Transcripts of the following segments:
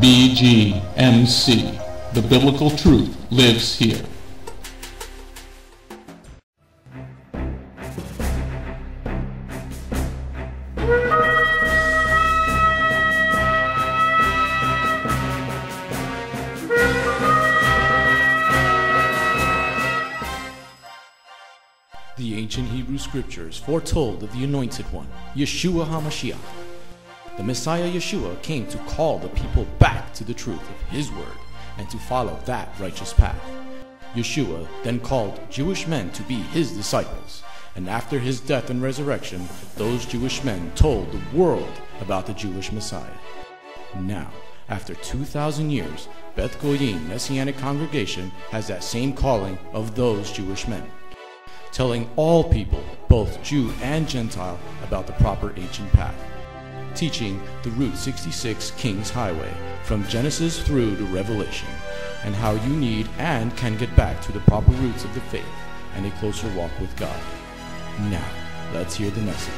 Bgmc. The biblical truth lives here. The ancient Hebrew scriptures foretold of the Anointed One, Yeshua HaMashiach. The Messiah Yeshua came to call the people back to the truth of His word and to follow that righteous path. Yeshua then called Jewish men to be His disciples, and after His death and resurrection, those Jewish men told the world about the Jewish Messiah. Now, after 2,000 years, Beth Goyim Messianic congregation has that same calling of those Jewish men, telling all people, both Jew and Gentile, about the proper ancient path, teaching the Route 66 King's Highway from Genesis through to Revelation, and how you need and can get back to the proper roots of the faith and a closer walk with God. Now, let's hear the message.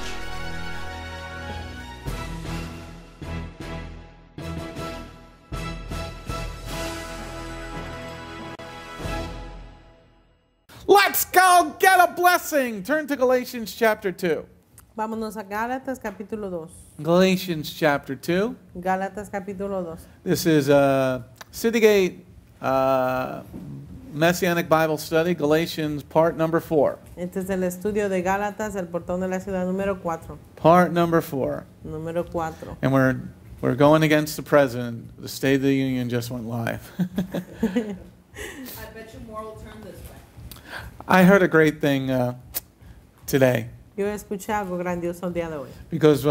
Let's go get a blessing. Turn to Galatians chapter 2. Vámonos a Gálatas capítulo 2. Galatians chapter 2. Gálatas capítulo 2. This is Citygate Messianic Bible Study, Galatians part number 4. Este es el estudio de Gálatas, el portón de la ciudad número 4. Part number 4. Número 4. And we're going against the president. The State of the Union just went live. I bet you more will turn this way. I heard a great thing today. Yo escuché algo grandioso el día de hoy. Because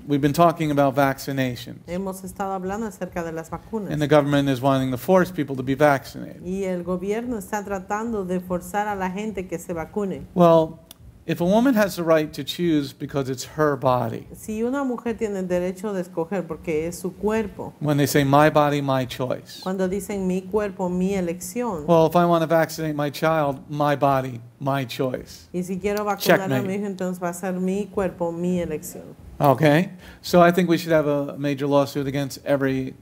we've been talking about vaccinations. Hemos estado hablando acerca de las vacunas. And the government is wanting to force people to be vaccinated. Y el gobierno está tratando de forzar a la gente que se vacune. Well, if a woman has the right to choose because it's her body. Si una mujer tiene el derecho de escoger porque es su cuerpo. When they say my body, my choice. Cuando dicen mi cuerpo, mi elección. Well, if I want to vaccinate my child, my body, my choice. Y si quiero vacunar a mi hijo, entonces va a ser mi cuerpo, mi elección. Okay, so I think we should have a major lawsuit against every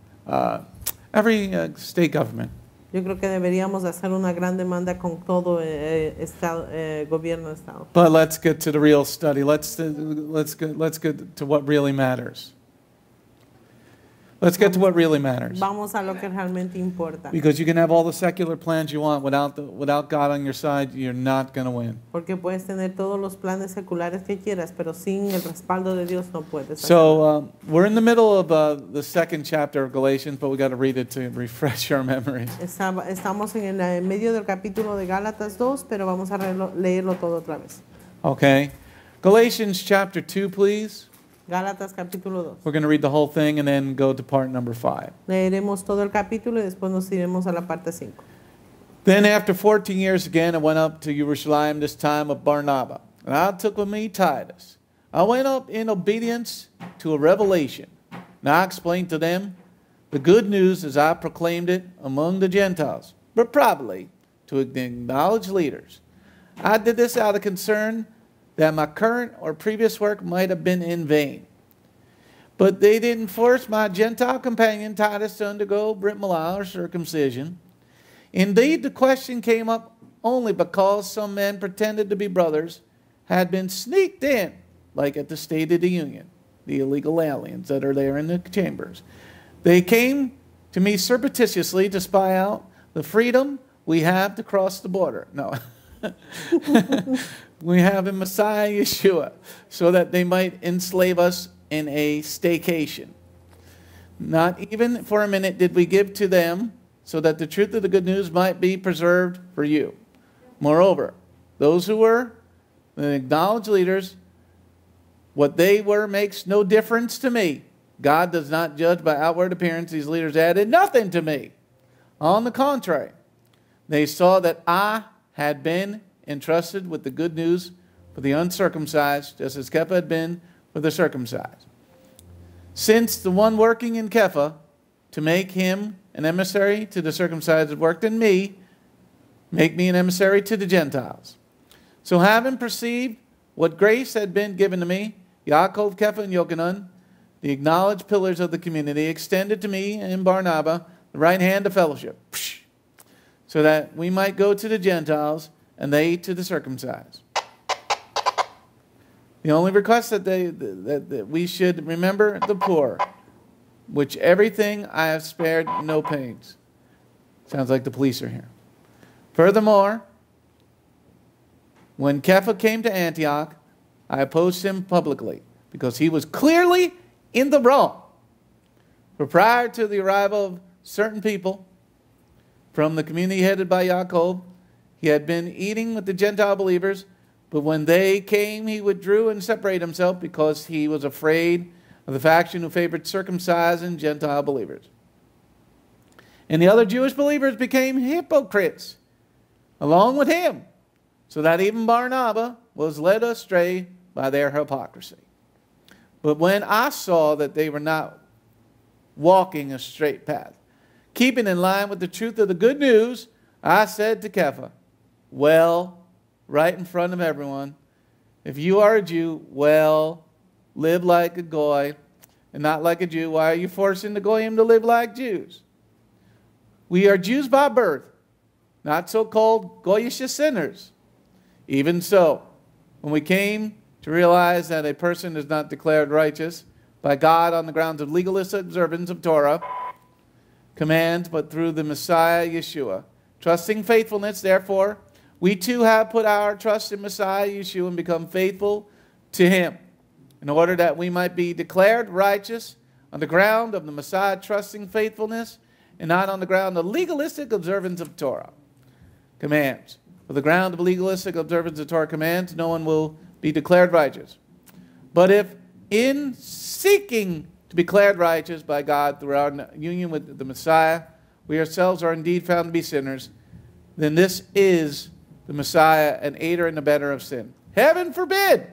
state government. Yo creo que deberíamos hacer una gran demanda con todo estado, gobierno de estado. But let's get to the real study. Let's get to what really matters. Let's get to what really matters. Vamos a lo que realmente importa. Because you can have all the secular plans you want without God on your side, you're not going to win. Porque puedes tener todos los planes seculares que quieras, pero sin el respaldo de Dios no puedes. So we're in the middle of the second chapter of Galatians, but we got to read it to refresh our memories. Estamos en el medio del capítulo de Gálatas 2, pero vamos a leerlo todo otra vez. Okay, Galatians chapter 2, please. Gálatas capítulo 2. We're going to read the whole thing and then go to part number 5. Leeremos todo el capítulo y después nos iremos a la parte 5. Then after 14 years again, I went up to Jerusalem, this time with Barnabas, and I took with me Titus. I went up in obedience to a revelation. Now I explained to them the good news as I proclaimed it among the Gentiles, but probably to the acknowledged leaders. I did this out of concern that my current or previous work might have been in vain. But they didn't force my Gentile companion Titus to undergo Brit Milah or circumcision. Indeed, the question came up only because some men pretended to be brothers had been sneaked in, like at the State of the Union, the illegal aliens that are there in the chambers. They came to me surreptitiously to spy out the freedom we have to cross the border. No. We have in Messiah Yeshua, so that they might enslave us in a staycation. Not even for a minute did we give to them, so that the truth of the good news might be preserved for you. Moreover, those who were the acknowledged leaders, what they were makes no difference to me. God does not judge by outward appearance. These leaders added nothing to me. On the contrary, they saw that I had been entrusted with the good news for the uncircumcised, just as Kepha had been for the circumcised. Since the one working in Kepha, to make him an emissary to the circumcised, had worked in me, make me an emissary to the Gentiles. So having perceived what grace had been given to me, Yaakov, Kepha, and Yochanan, the acknowledged pillars of the community, extended to me and Barnabas the right hand of fellowship, so that we might go to the Gentiles and they to the circumcised. The only request that we should remember the poor, which everything I have spared no pains. Sounds like the police are here. Furthermore, when Kepha came to Antioch, I opposed him publicly because he was clearly in the wrong. For prior to the arrival of certain people from the community headed by Yaakov, he had been eating with the Gentile believers, but when they came, he withdrew and separated himself because he was afraid of the faction who favored circumcised and Gentile believers. And the other Jewish believers became hypocrites along with him, so that even Barnabas was led astray by their hypocrisy. But when I saw that they were not walking a straight path, keeping in line with the truth of the good news, I said to Kepha, well, right in front of everyone, if you are a Jew, well, live like a Goy and not like a Jew. Why are you forcing the Goyim to live like Jews? We are Jews by birth, not so-called Goyish sinners. Even so, when we came to realize that a person is not declared righteous by God on the grounds of legalist observance of Torah commands, but through the Messiah Yeshua, trusting faithfulness, therefore, we too have put our trust in Messiah Yeshua and become faithful to him, in order that we might be declared righteous on the ground of the Messiah trusting faithfulness, and not on the ground of legalistic observance of Torah commands. For the ground of legalistic observance of Torah commands, no one will be declared righteous. But if in seeking to be declared righteous by God through our union with the Messiah, we ourselves are indeed found to be sinners, then this is the Messiah, an aider and abetter of sin. Heaven forbid!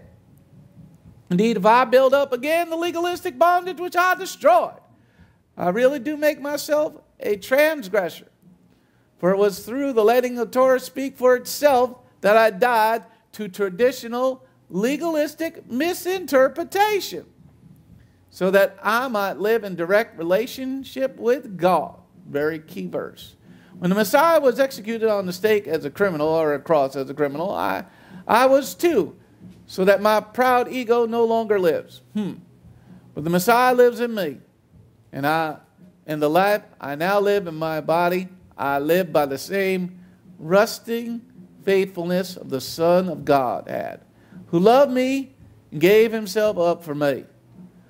Indeed, if I build up again the legalistic bondage which I destroyed, I really do make myself a transgressor. For it was through the letting the Torah speak for itself that I died to traditional legalistic misinterpretation, so that I might live in direct relationship with God. Very key verse. When the Messiah was executed on the stake as a criminal, or a cross as a criminal, I was too, so that my proud ego no longer lives. But the Messiah lives in me, and in the life I now live in my body, I live by the same rusting faithfulness of the Son of God had, who loved me and gave himself up for me.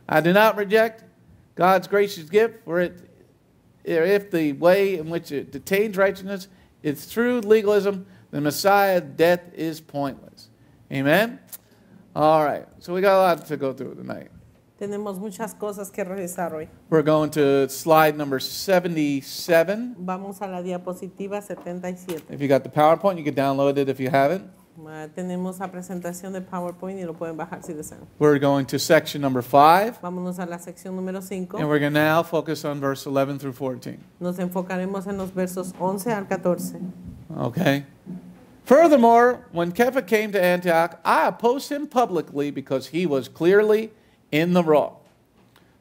I do not reject God's gracious gift, for if the way in which it attains righteousness is through legalism, the Messiah's death is pointless. Amen? All right, so we got a lot to go through tonight. Tenemos muchas cosas que revisar hoy. We're going to slide number 77. Vamos a la diapositiva 77. If you got the PowerPoint, you can download it if you haven't. Tenemos la presentación de PowerPoint y lo pueden bajar si desean. We're going to section number 5. Vámonos a la sección número 5. And we're going to now focus on verse 11 through 14. Nos enfocaremos en los versos 11 al 14. Okay. Furthermore, when Kepha came to Antioch, I opposed him publicly because he was clearly in the wrong.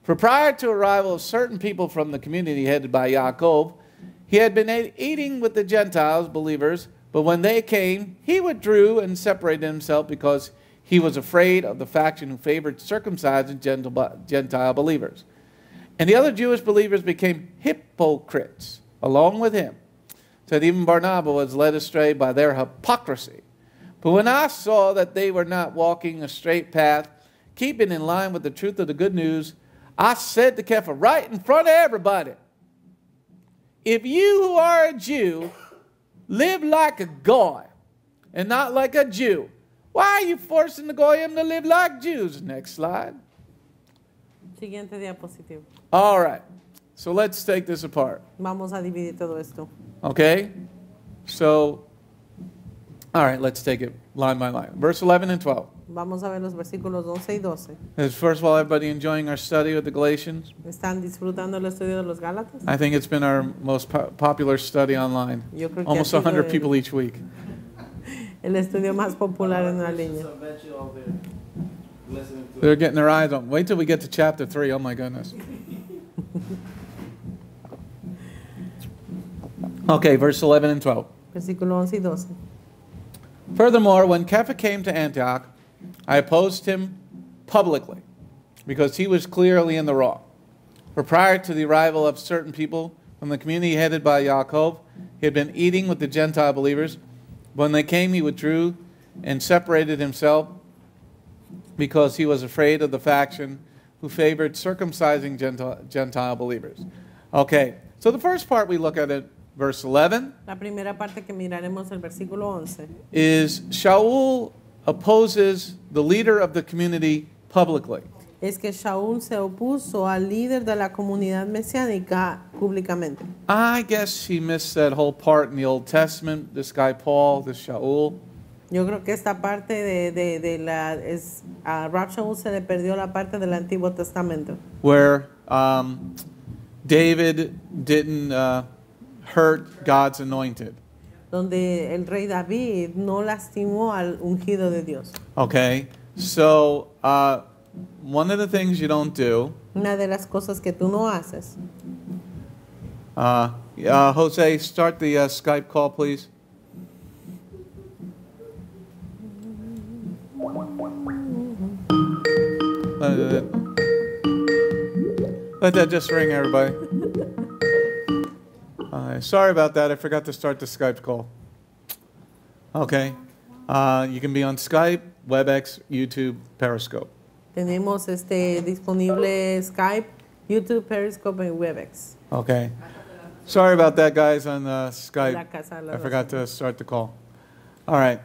For prior to arrival of certain people from the community headed by Yaakov, he had been eating with the Gentiles, believers, but when they came, he withdrew and separated himself because he was afraid of the faction who favored circumcised and Gentile believers. And the other Jewish believers became hypocrites along with him, so that even Barnabas was led astray by their hypocrisy. But when I saw that they were not walking a straight path, keeping in line with the truth of the good news, I said to Kepha right in front of everybody, if you who are a Jew live like a Goy and not like a Jew, why are you forcing the Goyim to live like Jews? Next slide. Siguiente diapositiva. All right, so let's take this apart. Vamos a dividir todo esto. Okay? So, all right, let's take it line by line. Verse 11 and 12. Vamos a ver los versículos 11 y 12. Is first of all, everybody enjoying our study with the Galatians? ¿Están disfrutando el estudio de los Gálatas? I think it's been our most popular study online. Yo creo que Almost ha sido 100 people each week. El estudio más popular en la línea. They're getting their eyes on. Wait till we get to chapter 3. Oh my goodness. Okay, verse 11 and 12. Versículo 11 y 12. Furthermore, when Kepha came to Antioch, I opposed him publicly because he was clearly in the wrong. For prior to the arrival of certain people from the community headed by Yaakov, he had been eating with the Gentile believers. When they came, he withdrew and separated himself because he was afraid of the faction who favored circumcising Gentile believers. Okay, so the first part we look at it, verse 11, La primera parte que miraremos el versículo 11 is Shaul opposes the leader of the community publicly. es que Shaul se opuso al líder de la comunidad mesiánica públicamente. I guess he missed that whole part in the Old Testament, this guy Paul, this Shaul. Yo creo que esta parte de a Rab Shaul se le perdió la parte del Antiguo Testamento, Where David didn't hurt God's anointed. donde el rey David no lastimó al ungido de Dios. Okay, so one of the things you don't do, Una de las cosas que tú no haces. Jose, start the Skype call, please. Let that just ring, everybody. Sorry about that. I forgot to start the Skype call. Okay. You can be on Skype, WebEx, YouTube, Periscope. Tenemos disponible Skype, YouTube, Periscope y Webex. Okay. Sorry about that, guys, on La Skype. casa de la I forgot Rosa. to start the call. All right.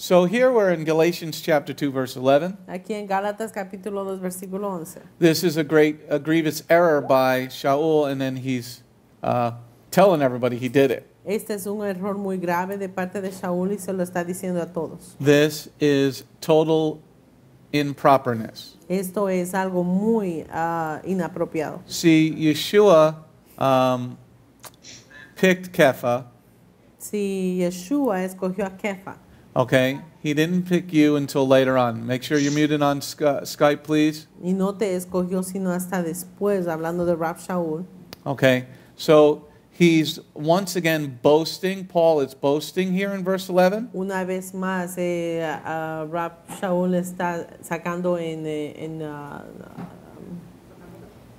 So here we're in Galatians chapter 2, verse 11. Aquí en Gálatas capítulo 2 versículo 11. This is a grievous error by Shaul, and then he's telling everybody he did it. Este es un error muy grave de parte de Shaul y se lo está diciendo a todos. This is total improperness. Esto es algo muy inapropiado. See, Yeshua picked Kepha, Si Yeshua escogió a Kefa, okay? He didn't pick you until later on. Make sure you're muted on Skype, please. y no te escogió sino hasta después, hablando de Rab Shaul. Okay, so he's once again boasting. Paul is boasting here in verse 11. Una vez más, Rab Shaul está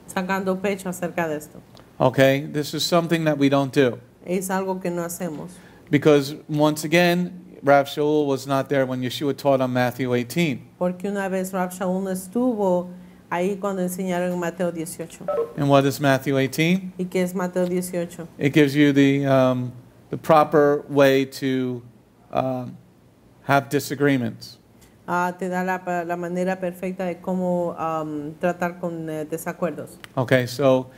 sacando pecho acerca de esto. Okay, this is something that we don't do. Es algo que no hacemos. Because once again, Rav Shaul was not there when Yeshua taught on Matthew 18. Porque una vez Rab Shaul no estuvo ahí cuando enseñaron en Mateo 18. And what is Matthew 18? ¿Y qué es Mateo 18? It gives you the proper way to have disagreements. Te da la manera perfecta de cómo tratar con desacuerdos. Okay, so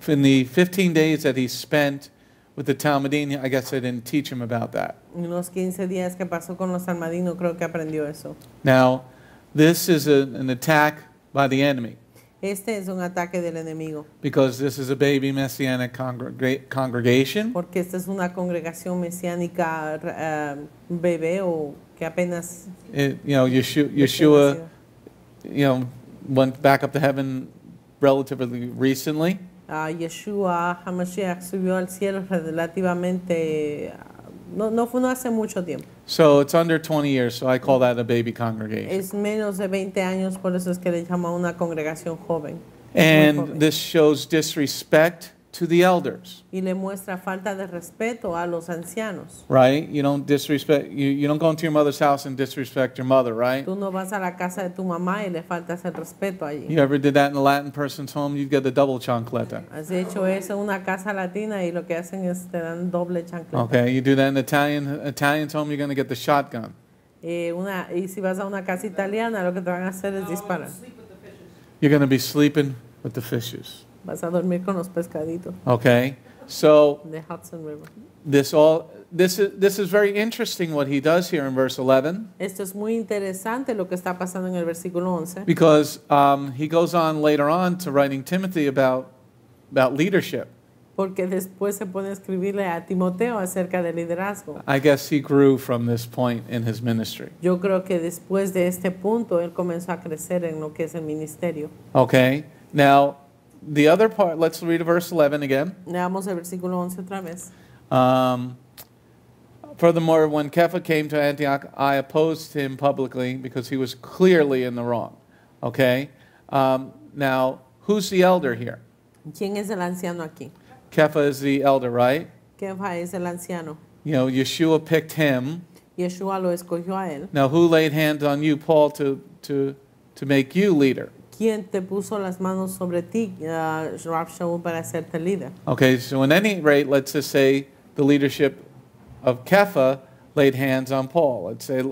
in the 15 days that he spent with the Talmudim, I guess I didn't teach him about that. Unos 15 días que pasó con los almadinos, creo que aprendió eso. Now, this is an attack by the enemy Este es un ataque del enemigo, because this is a baby Messianic congregation. porque esta es una congregación mesiánica bebé o que apenas Yeshua, went back up to heaven relatively recently. Yeshua HaMashiach subió al cielo relativamente, no hace mucho tiempo. So it's under 20 years, so I call that a baby congregation. Es menos de 20 años, por eso es que le llama una congregación joven. And this shows disrespect to the elders, Y le muestra falta de respeto a los ancianos. right? You don't disrespect, you don't go into your mother's house and disrespect your mother, right? Tú no vas a la casa de tu mamá y le faltas el respeto allí. You ever did that in a Latin person's home, you'd get the double chancleta. Has hecho eso en una casa latina y lo que hacen es te dan doble chancleta. Okay, you do that in Italian's home, you're going to get the shotgun. Y si vas a una casa italiana, lo que te van a hacer es disparar. You're going to be sleeping with the fishes. Vas a dormir con los pescaditos Okay, so de Hudson River. this is very interesting what he does here in verse 11, Esto es muy interesante lo que está pasando en el versículo 11, because he goes on later on to writing Timothy about leadership. Porque después se pone a escribirle a Timoteo acerca del liderazgo. I guess he grew from this point in his ministry. Yo creo que después de este punto él comenzó a crecer en lo que es el ministerio. Okay, now the other part, let's read verse 11 again. Leamos el versículo 11 otra vez. Furthermore, when Kepha came to Antioch, I opposed him publicly because he was clearly in the wrong. Okay, now who's the elder here? ¿Quién es el anciano aquí? Kepha is the elder, right? Kefa es el anciano. You know, Yeshua picked him. Yeshua lo escogió a él. Now, who laid hands on you, Paul, to make you leader? ¿Quién te puso las manos sobre ti, Rab Shaul, para hacerte líder? Okay, so at any rate, let's just say the leadership of Kepha laid hands on Paul. Let's say,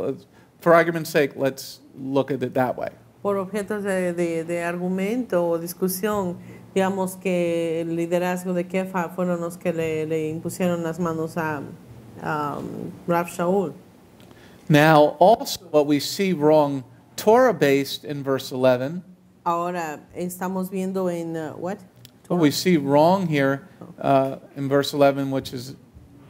for argument's sake, let's look at it that way. Por objetos de argumento o discusión, digamos que el liderazgo de Kefa fueron los que le impusieron las manos a Rab Shaul. Now, also what we see wrong, Torah-based in verse 11, Ahora estamos viendo en what? what we see wrong here in verse 11, which is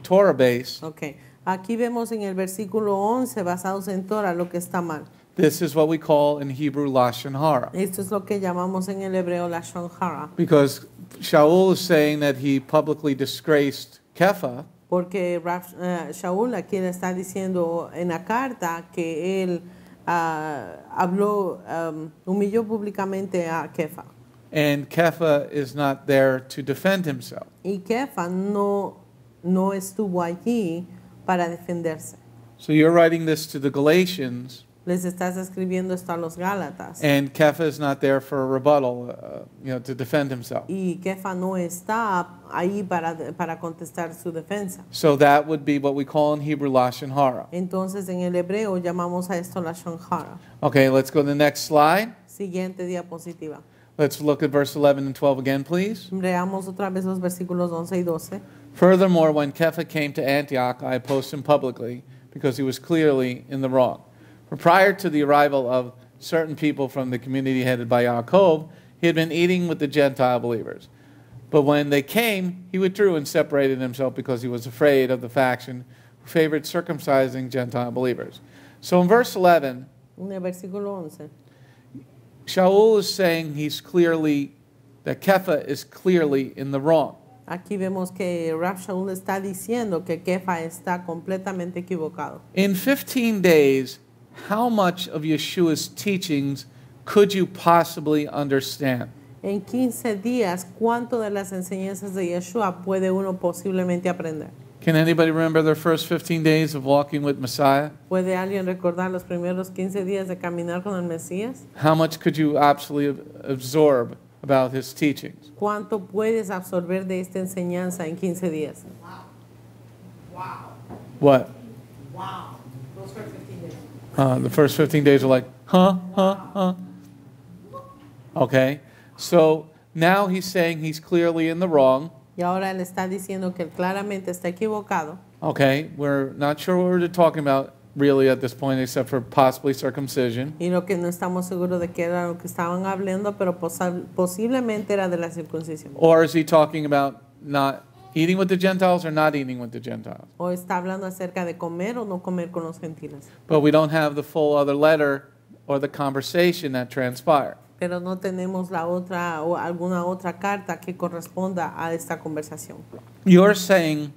Torah-based, Okay. Aquí vemos en el versículo 11, basados en Torah, lo que está mal. this is what we call in Hebrew Lashon Hara. Esto es lo que llamamos en el hebreo Lashon Hara. Because Shaul is saying that he publicly disgraced Kepha, Porque Shaul aquí le está diciendo en la carta que él humilló públicamente a Kefa. and Kepha is not there to defend himself. Y Kefa no estuvo allí para defenderse. So you're writing this to the Galatians, Les estás escribiendo esto a los Gálatas. and Kepha is not there for a rebuttal, to defend himself. Y Kefa no está ahí para contestar su defensa. So that would be what we call in Hebrew Lashon Hara. Entonces en el hebreo llamamos a esto Lashon Hara. Okay, let's go to the next slide. Siguiente diapositiva. Let's look at verse 11 and 12 again, please. Leamos otra vez los versículos 11 y 12. Furthermore, when Kepha came to Antioch, I opposed him publicly because he was clearly in the wrong. For prior to the arrival of certain people from the community headed by Yaakov, he had been eating with the Gentile believers. But when they came, he withdrew and separated himself because he was afraid of the faction who favored circumcising Gentile believers. So in verse 11, En el versículo 11. Shaul is saying that Kepha is clearly in the wrong. Aquí vemos que Rab Shaul está diciendo que Kefa está completamente equivocado. In 15 days, how much of Yeshua's teachings could you possibly understand? En 15 días, ¿cuánto de las enseñanzas de Yeshua puede uno posiblemente aprender? Can anybody remember their first 15 days of walking with Messiah? ¿Puede alguien recordar los primeros 15 días de caminar con el Mesías? How much could you absolutely absorb about his teachings? ¿Cuánto puedes absorber de esta enseñanza en 15 días? What? Wow. Those first 15 days. The first 15 days are like, huh? Okay, so now he's saying he's clearly in the wrong. Y ahora él está diciendo que él claramente está equivocado. Okay, we're not sure what we're talking about really at this point except for possibly circumcision. Y lo que no estamos seguros de que era lo que estaban hablando, pero posiblemente era de la circuncisión. Or is he talking about not eating with the Gentiles or not eating with the Gentiles? O está hablando acerca de comer o no comer con los gentiles. But we don't have the full other letter or the conversation that transpired. Pero no tenemos la otra o alguna otra carta que corresponda a esta conversación. You're saying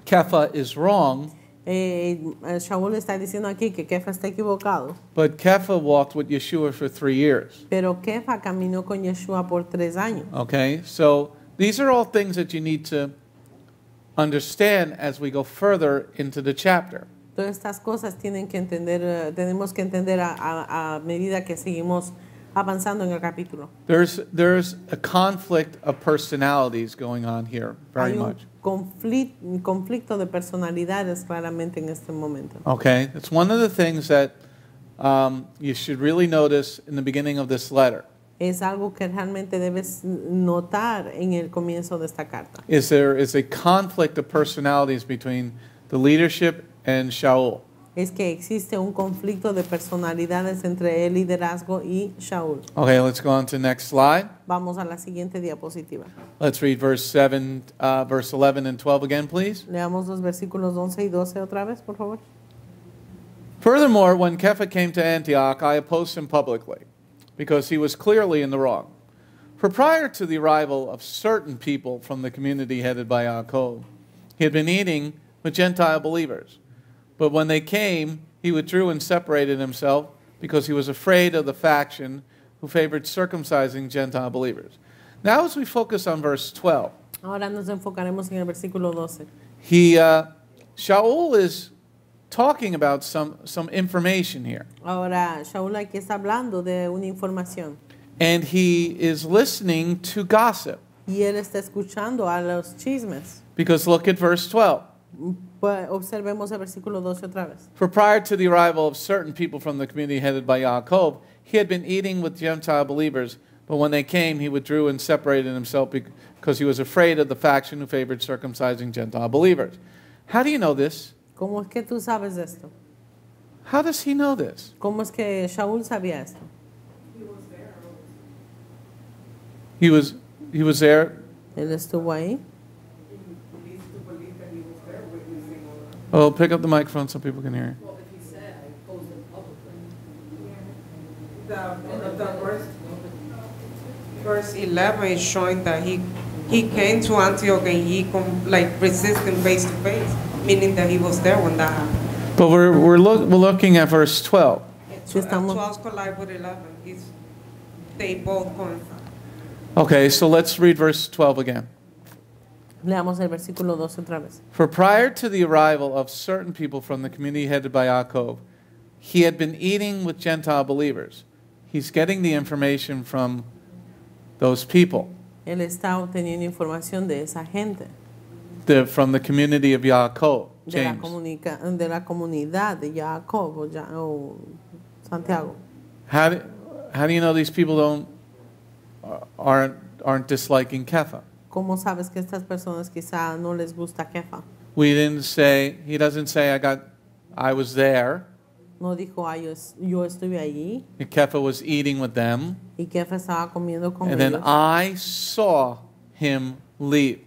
Kepha is wrong, Shaul está diciendo aquí que Kefa está equivocado, but Kepha walked with Yeshua for 3 years. pero Kefa caminó con Yeshua por 3 años. Okay, so these are all things that you need to understand as we go further into the chapter. Todas estas cosas tenemos que entender a medida que seguimos avanzando en el capítulo. There's a conflict of personalities going on here very Hay un much. conflicto de personalidades claramente en este momento. Okay, it's one of the things that you should really notice in the beginning of this letter. Es algo que realmente debes notar en el comienzo de esta carta. There is a conflict of personalities between the leadership and Shaul. es que existe un conflicto de personalidades entre el liderazgo y Shaul. Okay, let's go on to the next slide. Vamos a la siguiente diapositiva. Let's read verse 11 and 12 again, please. Leamos los versículos 11 y 12 otra vez, por favor. Furthermore, when Kepha came to Antioch, I opposed him publicly, because he was clearly in the wrong. For prior to the arrival of certain people from the community headed by Yaakov, he had been eating with Gentile believers. But when they came, he withdrew and separated himself, because he was afraid of the faction who favored circumcising Gentile believers. Now as we focus on verse 12, Ahora nos enfocaremos en el versículo 12. Shaul is talking about some information here. Ahora, Shaul aquí está hablando de una información. And he is listening to gossip. Y él está escuchando a los chismes. Because look at verse 12. Pues observemos el versículo 12 otra vez. For prior to the arrival of certain people from the community headed by Yaakov, he had been eating with Gentile believers, but when they came, he withdrew and separated himself because he was afraid of the faction who favored circumcising Gentile believers. How do you know this? ¿Cómo es que tú sabes esto? How does he know this? ¿Cómo es que Shaul sabía esto? He was there. Él estuvo ahí. Oh, pick up the microphone so people can hear. Well, if he said, I opposed him publicly. Verse 11 is showing that he came to Antioch and he resisted face to face, meaning that he was there when that happened. But we're looking at verse 12. Sí, estamos- 12 collide with 11. They both coincide. Okay, so let's read verse 12 again. Leamos el versículo 12 otra vez. For prior to the arrival of certain people from the community headed by Yaakov, he had been eating with Gentile believers. He's getting the information from those people, Él está obteniendo información de esa gente, from the community of Yaakov, de la, James. de la comunidad de Jacob o Santiago. How do you know these people aren't disliking Kepha? ¿Cómo sabes que estas personas quizá no les gusta Kefa? He doesn't say I was there. No dijo, yo estuve allí Kepha was eating with them. y Kefa estaba comiendo con And then ellos. I saw him leave.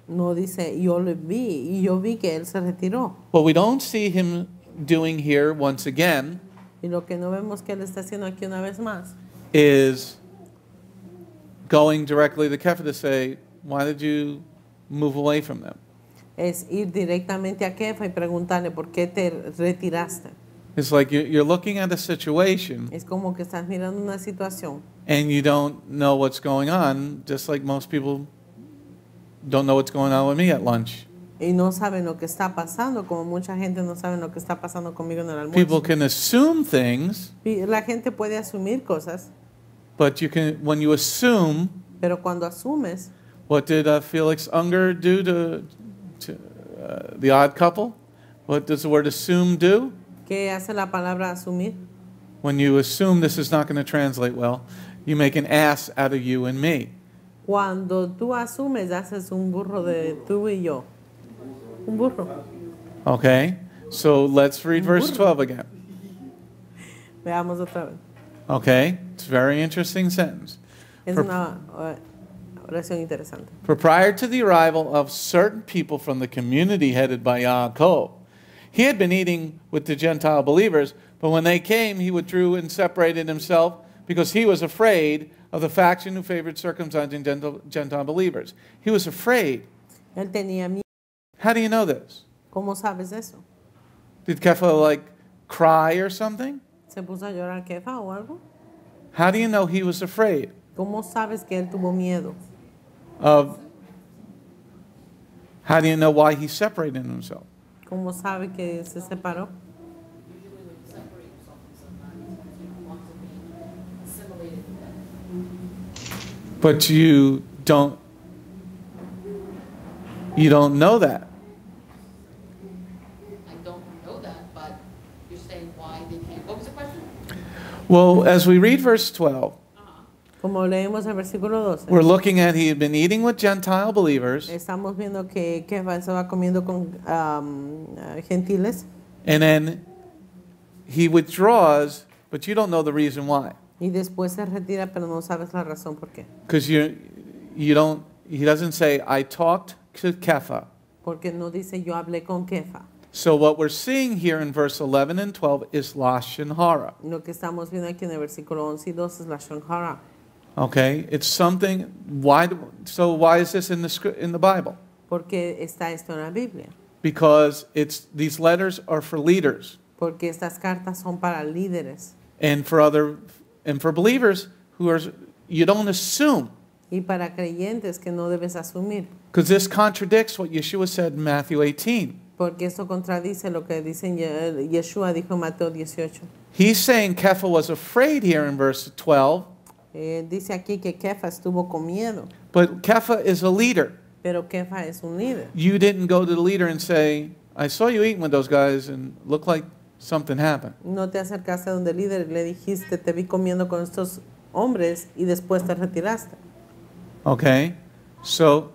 No dice, yo le vi y yo vi que él se retiró. What we don't see him doing here once again Y lo que no vemos que él está haciendo aquí una vez más is going directly to Kepha to say, why did you move away from them? es ir directamente a Kefa y preguntarle por qué te retiraste. It's like you're looking at a situation Es como que estás mirando una situación and you don't know what's going on, just like most people don't know what's going on with me at lunch. y no saben lo que está pasando, como mucha gente no sabe lo que está pasando conmigo en el almuerzo. People can assume things, Y la gente puede asumir cosas, but when you assume, pero cuando asumes, what did Felix Unger do to The Odd Couple? What does the word assume do? ¿qué hace la palabra asumir? When you assume this is not going to translate well, you make an ass out of you and me. Cuando tú asumes, haces un burro de tú y yo. Un burro. Okay? So let's read verse 12 again. Veamos otra vez. Okay? It's a very interesting sentence. Es una oración interesante. For prior to the arrival of certain people from the community headed by Yaakov, he had been eating with the Gentile believers, but when they came, he withdrew and separated himself because he was afraid of the faction who favored circumcising Gentile believers. He was afraid. Él tenía miedo. How do you know this? ¿Cómo sabes eso? Did Kepha cry or something? ¿Se puso a llorar Kefa o algo? How do you know he was afraid ¿Cómo sabes que él tuvo miedo? of? How do you know why he separated himself? ¿Cómo sabe que se separó? Usually when you separate yourself from somebody, you want to be assimilated with them. But you don't know that. I don't know that, but you're saying why did he? What was the question? Well, as we read verse 12, Como leemos el versículo 12, we're looking at he had been eating with Gentile believers, estamos viendo que Kefa estaba comiendo con gentiles and then he withdraws, but you don't know the reason why. Y después se retira, pero no sabes la razón por qué. Because he doesn't say, I talked to Kepha. Porque no dice yo hablé con Kefa. So what we're seeing here in verse 11 and 12 is Lashon Hara. Lo que estamos viendo aquí en el versículo 11 y 12 es la Lashon Hara. Okay, it's something. Why is this in the Bible? Porque está esto en la Biblia. Because these letters are for leaders Porque estas cartas son para líderes and for believers you don't assume, y para creyentes que no debes asumir. because this contradicts what Yeshua said in Matthew 18. Porque esto contradice lo que dicen Yeshua dijo en Mateo 18. He's saying Kepha was afraid here in verse 12, Dice aquí que Kefa estuvo con miedo, but Kepha is a leader. pero Kefa es un líder. You didn't go to the leader and say, I saw you eating with those guys and looked like something happened. No te acercaste a donde el líder y le dijiste, te vi comiendo con estos hombres y después te retiraste. Okay, so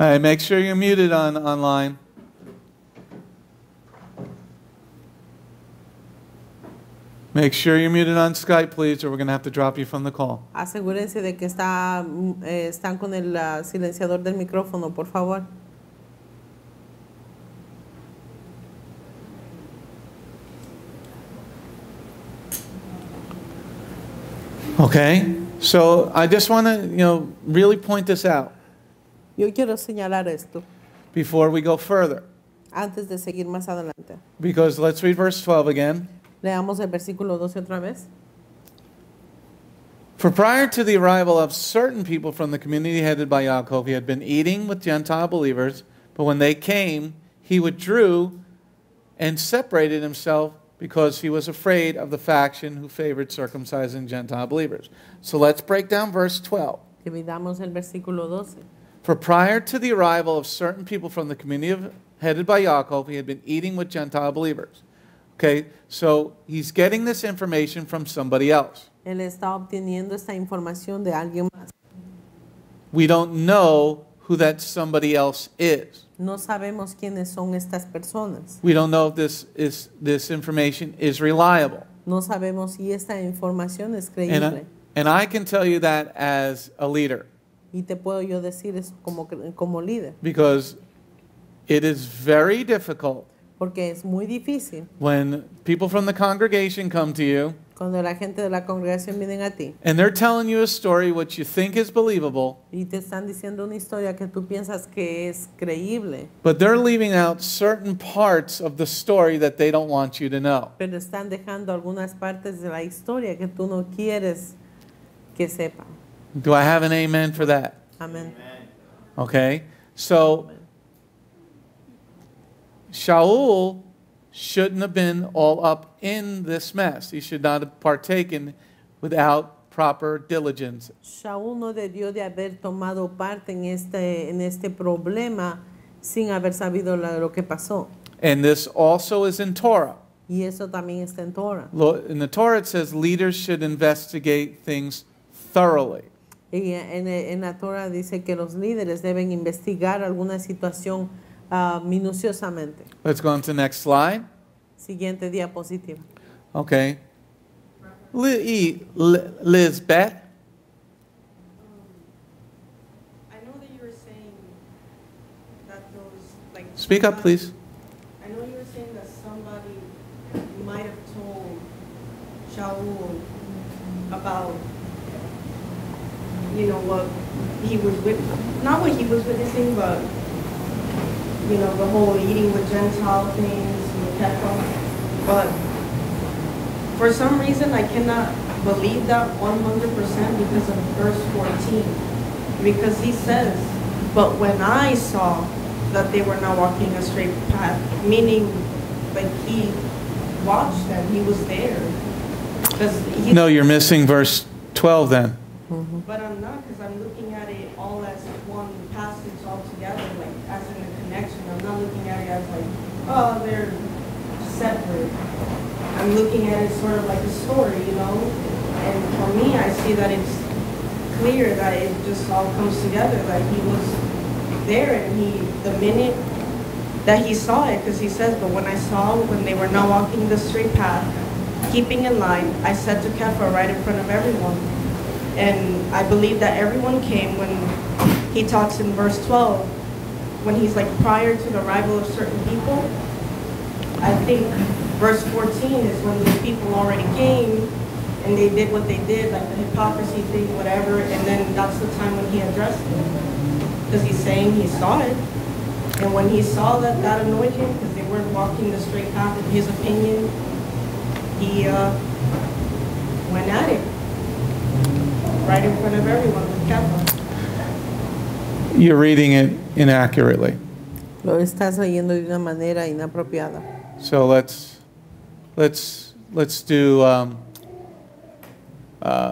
all right, make sure you're muted online. Make sure you're muted on Skype, please, or we're going to have to drop you from the call. Asegúrense de que están con el silenciador del micrófono, por favor. Okay, so I just want to, really point this out Yo quiero señalar esto before we go further. antes de seguir más adelante. Because let's read verse 12 again. Leamos el versículo 12 otra vez. For prior to the arrival of certain people from the community headed by Yaakov, he had been eating with Gentile believers, but when they came, he withdrew and separated himself because he was afraid of the faction who favored circumcising Gentile believers. So let's break down verse 12. Dividamos el versículo 12. For prior to the arrival of certain people from the community headed by Yaakov, he had been eating with Gentile believers. Okay, so he's getting this information from somebody else. Él está obteniendo esta información de alguien más. We don't know who that somebody else is. No sabemos quiénes son estas personas. We don't know if this information is reliable. No sabemos si esta información es creíble. And I can tell you that as a leader. Y te puedo yo decir eso como líder. Because it is very difficult Porque es muy difícil when people from the congregation come to you cuando la gente de la congregación vienen a ti and they're telling you a story which you think is believable, y te están diciendo una historia que tú piensas que es creíble, but they're leaving out certain parts of the story that they don't want you to know. pero están dejando algunas partes de la historia que tú no quieres que sepan. Do I have an amen for that? Amén. Okay, so Shaul shouldn't have been all up in this mess. He should not have partaken without proper diligence. Shaul no debió de haber tomado parte en este problema sin haber sabido lo que pasó. And this also is in Torah. Y eso también está en Torah. In the Torah it says leaders should investigate things thoroughly. Y en la Torah dice que los líderes deben investigar alguna situación minuciosamente. Let's go on to the next slide. Siguiente diapositiva. Okay. Lisbeth. I know that you were saying that those, like... Speak up, please. I know you were saying that somebody might have told Shaul about, what he was not what he was witnessing, but, the whole eating with Gentile things, but for some reason I cannot believe that 100% because of verse 14. Because he says, but when I saw that they were not walking a straight path, meaning like he watched them, he was there. No, you're missing verse 12 then. Mm-hmm. But I'm not, because I'm looking at it all as one passage altogether, like as in a connection. I'm not looking at it as like, oh, they're separate. I'm looking at it sort of like a story, And for me, I see that it's clear that it just all comes together, that he was there and the minute that he saw it, because he says, but when I saw when they were not walking the straight path, keeping in line, I said to Kepha right in front of everyone. And I believe that everyone came when he talks in verse 12, when he's like prior to the arrival of certain people. I think verse 14 is when these people already came and they did what they did, like the hypocrisy thing, whatever, and then that's the time when he addressed them. Because he's saying he saw it. And when he saw that that annoyed him, because they weren't walking the straight path, in his opinion, he went at it. Right in front of everyone with Kepha. You're reading it inaccurately. Lo estás leyendo de una manera inapropiada. So let's do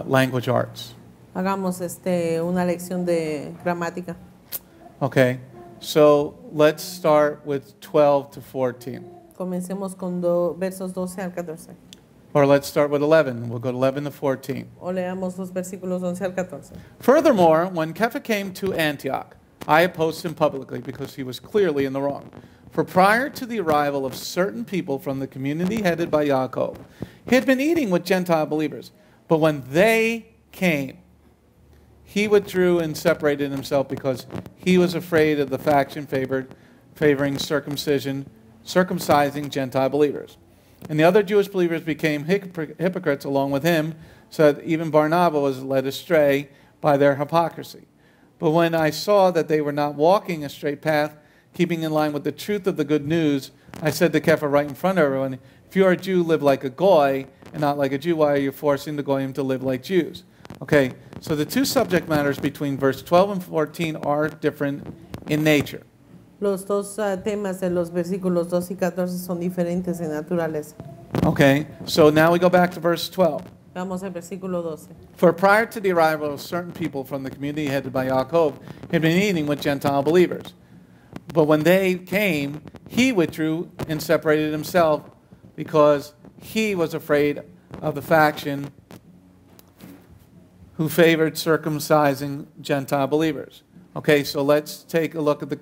language arts. Hagamos una lección de gramática. Okay, so let's start with 12 to 14. Comencemos con versos 12 al 14. Or let's start with 11. We'll go to 11 to 14. O leamos los versículos 11 al 14. Furthermore, when Kepha came to Antioch, I opposed him publicly because he was clearly in the wrong. For prior to the arrival of certain people from the community headed by Yaakov, he had been eating with Gentile believers. But when they came, he withdrew and separated himself because he was afraid of the faction favoring circumcising Gentile believers. And the other Jewish believers became hypocrites along with him, so that even Barnabas was led astray by their hypocrisy. But when I saw that they were not walking a straight path, keeping in line with the truth of the good news, I said to Kepha right in front of everyone, if you are a Jew, live like a Goy, and not like a Jew. Why are you forcing the Goyim to live like Jews? Okay, so the two subject matters between verse 12 and 14 are different in nature. Los dos temas de los versículos 12 y 14 son diferentes en naturaleza. Okay, so now we go back to verse 12. Vamos al versículo 12. For prior to the arrival of certain people from the community headed by Yaakov, he had been eating with Gentile believers. But when they came, he withdrew and separated himself because he was afraid of the faction who favored circumcising Gentile believers. Okay, so let's take a look at the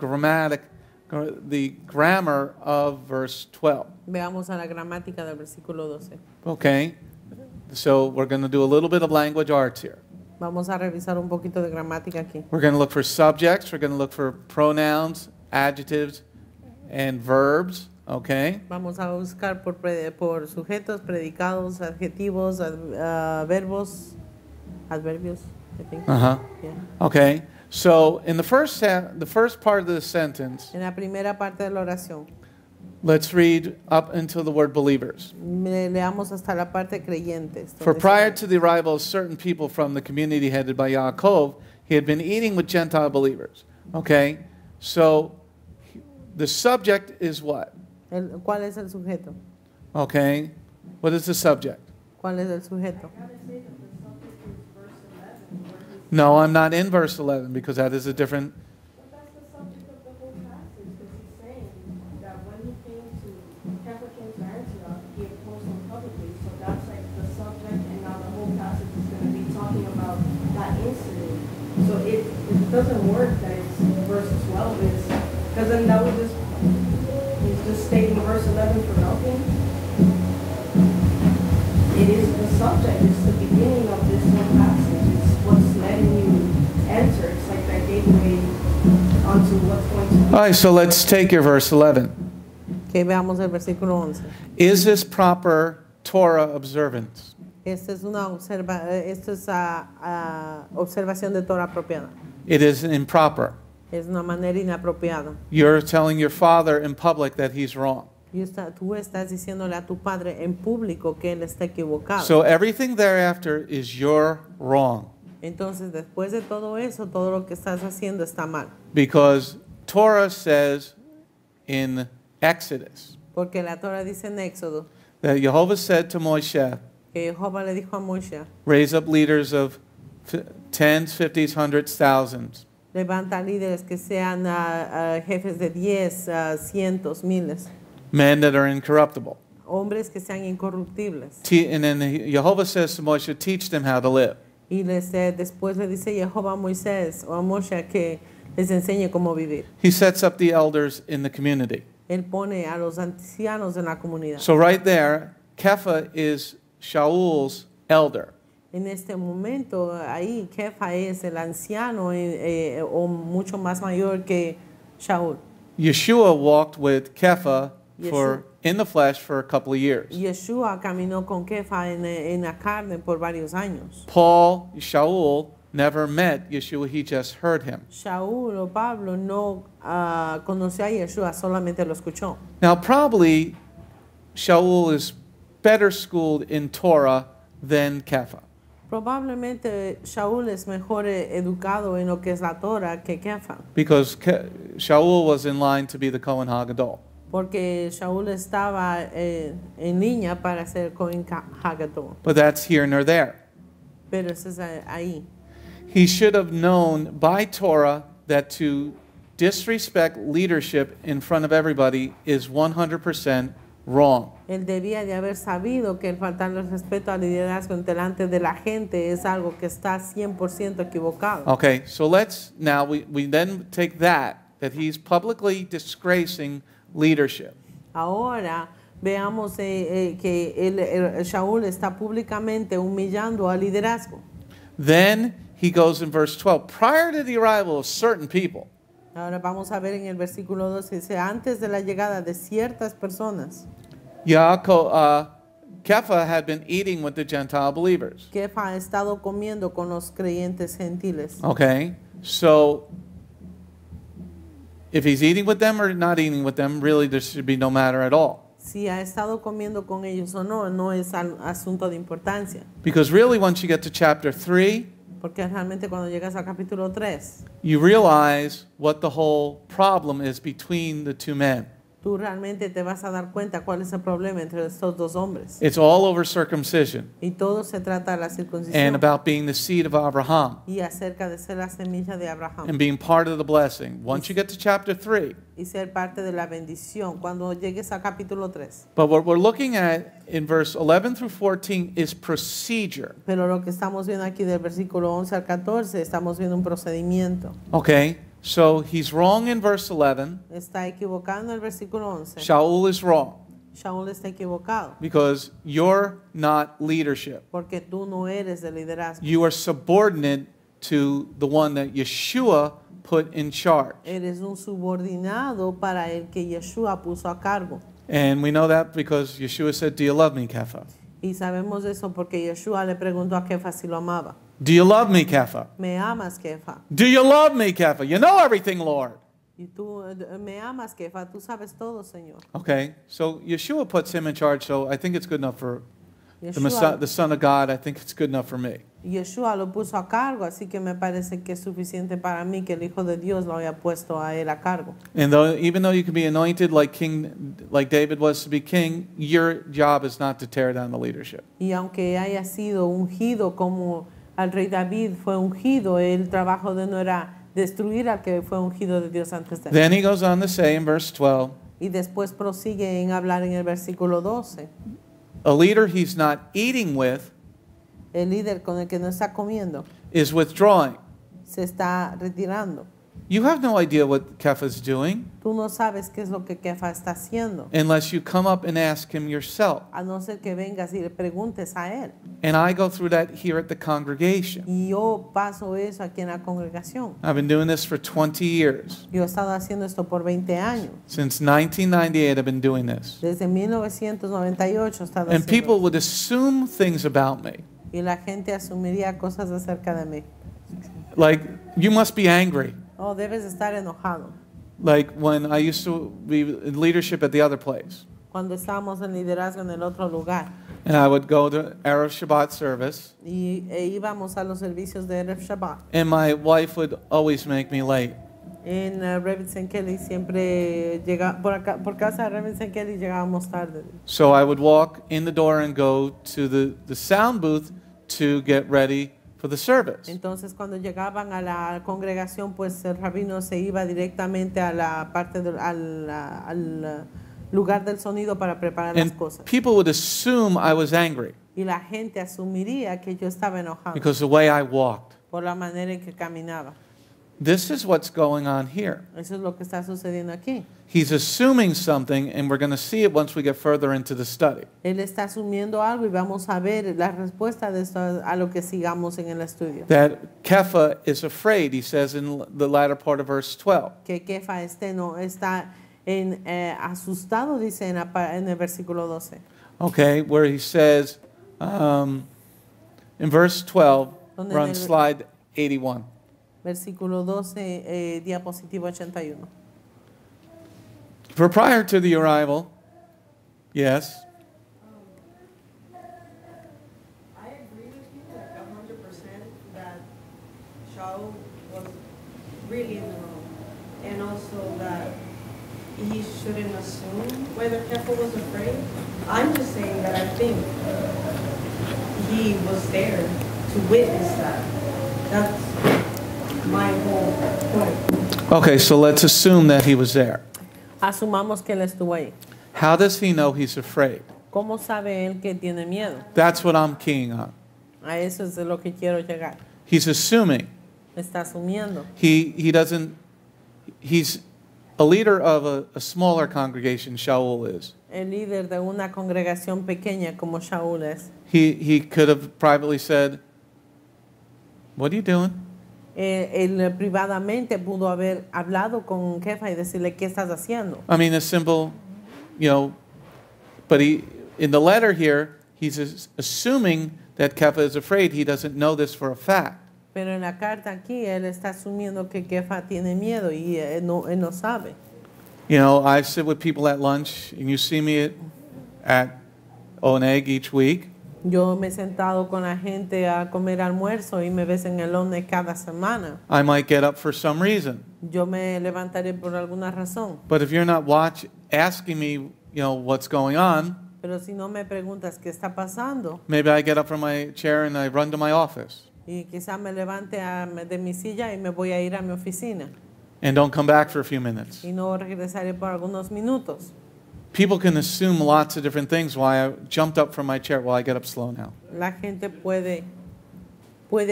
grammar of verse 12. Veamos a la gramática del versículo 12. Okay, so we're going to do a little bit of language arts here. Vamos a revisar un poquito de gramática aquí. We're going to look for subjects, we're going to look for pronouns, adjectives, and verbs. Okay? Vamos a buscar por sujetos, predicados, adjetivos, verbos, adverbios, I think. Uh-huh. Yeah. Okay. So in the first part of the sentence, En la primera parte de la oración, let's read up until the word believers. leamos hasta la parte creyentes. For donde prior está. to the arrival of certain people from the community headed by Yaakov, he had been eating with Gentile believers. Okay? So the subject is what? ¿Cuál es el sujeto? Okay? What is the subject? ¿Cuál es el sujeto? No, I'm not in verse 11 because that is a different... But that's the subject of the whole passage, because he's saying that when Kepha came to Antioch, he opposed him publicly. So that's like the subject, and now the whole passage is going to be talking about that incident. So it doesn't work that it's verse 12, because then that would he's just stating verse 11 for nothing. It is the subject, it's the beginning of this whole passage. It's what's letting you enter. It's like that gateway onto what's going to be. All right, so let's take your verse 11. Que veamos el versículo 11. Is this proper Torah observance? Esta es observación de Torah apropiada. It is improper. Es una manera inapropiada. You're telling your father in public that he's wrong. Tú estás diciéndole a tu padre en público que él está equivocado. So everything thereafter is you're wrong. Entonces, después de todo eso, todo lo que estás haciendo está mal. Because Torah says in Exodus Porque la Torah dice en Éxodo that Jehovah said to Moshe, que Jehová le dijo a Moisés, raise up leaders of tens, fifties, hundreds, thousands. levanta líderes que sean jefes de 10, cientos, miles. Men that are incorruptible. Hombres que sean incorruptibles. And then Jehovah says to Moshe, teach them how to live. Y después le dice Jehová a Moisés o a Moshe que les enseñe cómo vivir. He sets up the elders in the community. Él pone a los ancianos en la comunidad. So right there, Kepha is Shaul's elder. En este momento, ahí, Kefa es el anciano o mucho más mayor que Shaul. Yeshua walked with Kepha Yeshua. in the flesh for a couple of years. Yeshua caminó con Kefa en la carne por varios años. Shaul never met Yeshua, he just heard him. Shaul o Pablo no conoció a Yeshua, solamente lo escuchó. Now probably Shaul is better schooled in Torah than Kepha. Probablemente Shaul es mejor educado en lo que es la Torah que Kefa. Because Shaul was in line to be the Kohen HaGadol. Porque Shaul estaba en línea para ser Kohen HaGadol. But that's here nor there. Pero eso es ahí. He should have known by Torah that to disrespect leadership in front of everybody is 100% wrong. Él debía de haber sabido que el faltarle el respeto al liderazgo delante de la gente es algo que está 100% equivocado. Okay, so we then take that he's publicly disgracing leadership. Ahora veamos que Shaul está públicamente humillando al liderazgo. Then he goes in verse 12, prior to the arrival of certain people. Ahora vamos a ver en el versículo 12, dice, antes de la llegada de ciertas personas. Kepha had been eating with the Gentile believers. Kefa ha estado comiendo con los creyentes gentiles. Okay, so if he's eating with them or not eating with them, really there should be no matter at all. Si ha estado comiendo con ellos o no, no es asunto de importancia. Because really once you get to chapter 3, porque realmente cuando llegas al capítulo 3, you realize what the whole problem is between the two men. Tú realmente te vas a dar cuenta cuál es el problema entre estos dos hombres. It's all over circumcision. Y todo se trata de la circuncisión. And about being the seed of Abraham. Y acerca de ser la semilla de Abraham. And being part of the blessing. Once you get to chapter 3. Y ser parte de la bendición cuando llegues al capítulo 3. But what we're looking at in verse 11 through 14 is procedure. Pero lo que estamos viendo aquí del versículo 11 al 14, estamos viendo un procedimiento. Okay. So he's wrong in verse 11. Está equivocado en el versículo 11. Shaul is wrong. Shaul está equivocado. Because you're not leadership. Porque tú no eres de liderazgo. You are subordinate to the one that Yeshua put in charge. Eres un subordinado para el que Yeshua puso a cargo. And we know that because Yeshua said, "Do you love me, Kepha?" Y sabemos eso porque Yeshua le preguntó a Kefa si lo amaba. Do you love me, Kepha? ¿Me amas, Kefa? Do you love me, Kepha? You know everything, Lord. Y tú me amas, Kefa, tú sabes todo, Señor. Okay, so Yeshua puts him in charge, so I think it's good enough for Yeshua, the Son of God. I think it's good enough for me. Yeshua lo puso a cargo, así que me parece que es suficiente para mí que el Hijo de Dios lo haya puesto a él a cargo. And even though you can be anointed like David was to be king, your job is not to tear down the leadership. Y aunque haya sido ungido como al rey David fue ungido, el trabajo de no era destruir al que fue ungido de Dios antes de él. Then he goes on to say in verse 12, y después prosigue en hablar en el versículo 12. a leader he's not eating with El líder con el que no está comiendo is withdrawing. se está retirando. You have no idea what Kepha's doing Tú no sabes qué es lo que Kefa está haciendo, unless you come up and ask him yourself. a no ser que vengas y le preguntes a él. And I go through that here at the congregation. Y yo paso eso aquí en la congregación. I've been doing this for 20 years. Yo he estado haciendo esto por 20 años. Since 1998 I've been doing this. Desde 1998 he estado And haciendo people esto. would assume things about me. Y la gente asumiría cosas acerca de mí. Like, you must be angry. Oh, debes estar enojado. Like when I used to be in leadership at the other place. Cuando estábamos en liderazgo en el otro lugar. And I would go to Erev Shabbat service. Íbamos a los servicios de Erev Shabbat. And my wife would always make me late. En Robinson Kelly siempre llega por casa de Robinson Kelly llegábamos tarde. So I would walk in the door and go to the sound booth to get ready for the service. Entonces cuando llegaban a la congregación, pues el rabino se iba directamente a la parte al lugar del sonido para preparar las And cosas. people would assume I was angry Y la gente asumiría que yo estaba enojado because the way I walked. por la manera en que caminaba. this is what's going on here. Eso es lo que está sucediendo aquí. He's assuming something, and we're going to see it once we get further into the study. Él está asumiendo algo y vamos a ver la respuesta de esto a lo que sigamos en el estudio. That Kepha is afraid, he says in the latter part of verse 12. Que Kefa no está asustado, dice en el versículo 12. Okay, where he says, in verse 12, we're on slide 81. Versículo 12, diapositiva 81. For prior to the arrival, yes, I agree with you like 100% that Shaul was really in the wrong. And also that he shouldn't assume whether Kefa was afraid. I'm just saying that I think he was there to witness that. That's my whole point. okay, so let's assume that he was there. Asumamos que él estuvo ahí. How does he know he's afraid? ¿Cómo sabe él que tiene miedo? That's what I'm keying on. A eso es de lo que quiero llegar. He's assuming. Está asumiendo. He doesn't, he's a leader of a smaller congregation, Shaul is. El líder de una congregación pequeña como Shaul es. He could have privately said, what are you doing? Él privadamente pudo haber hablado con Kefa y decirle qué estás haciendo. I mean, a simple, but in the letter here, he's assuming that Kefa is afraid. He doesn't know this for a fact. Pero en la carta aquí él está asumiendo que Kefa tiene miedo y él no sabe. I sit with people at lunch, and you see me at Oneg each week. Yo me he sentado con la gente a comer almuerzo y me ves en el ONE cada semana. I might get up for some reason. Yo me levantaré por alguna razón. But if you're not asking me, what's going on, Pero si no me preguntas qué está pasando, maybe I get up from my chair and I run to my office y quizá me levante de mi silla y me voy a ir a mi oficina and don't come back for a few minutes. y no regresaré por algunos minutos. People can assume lots of different things why I jumped up from my chair. Well, I get up slow now. La gente puede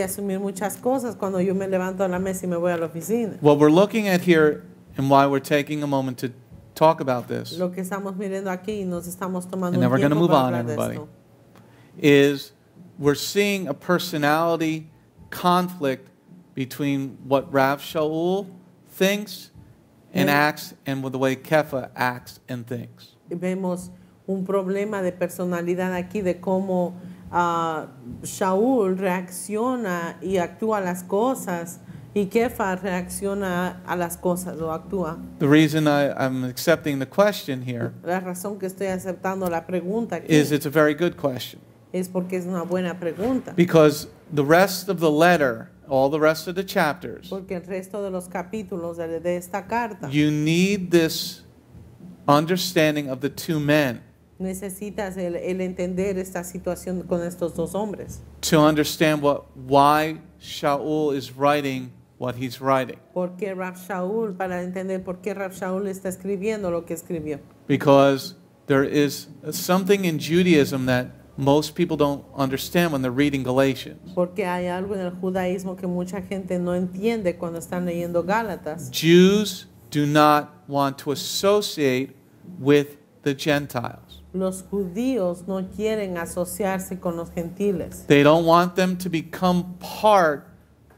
asumir muchas cosas cuando yo me levanto de la mesa y me voy a la oficina. What we're looking at here and why we're taking a moment to talk about this, Lo que estamos mirando aquí y nos estamos tomando and then un we're going to tiempo move para on, hablar de everybody, esto. is we're seeing a personality conflict between what Rav Shaul thinks and acts and with the way Kefa acts and thinks. Vemos un problema de personalidad aquí de cómo Shaul reacciona y actúa a las cosas y Kefa reacciona a las cosas o actúa. The reason I'm accepting the question here La razón que estoy aceptando la pregunta aquí is it's a very good question. es porque es una buena pregunta. Because the rest of the letter, all the rest of the chapters, Porque el resto de los capítulos de esta carta you need this understanding of the two men necesitas el entender esta situación con estos dos hombres. to understand why Shaul is writing what he's writing. ¿Por qué Rav Shaul? Para entender por qué Rav Shaul está escribiendo lo que escribió. Because there is something in Judaism that most people don't understand when they're reading Galatians. Porque hay algo en el judaísmo que mucha gente no entiende cuando están leyendo Gálatas. Jews do not want to associate with the Gentiles. Los judíos no quieren asociarse con los gentiles. They don't want them to become part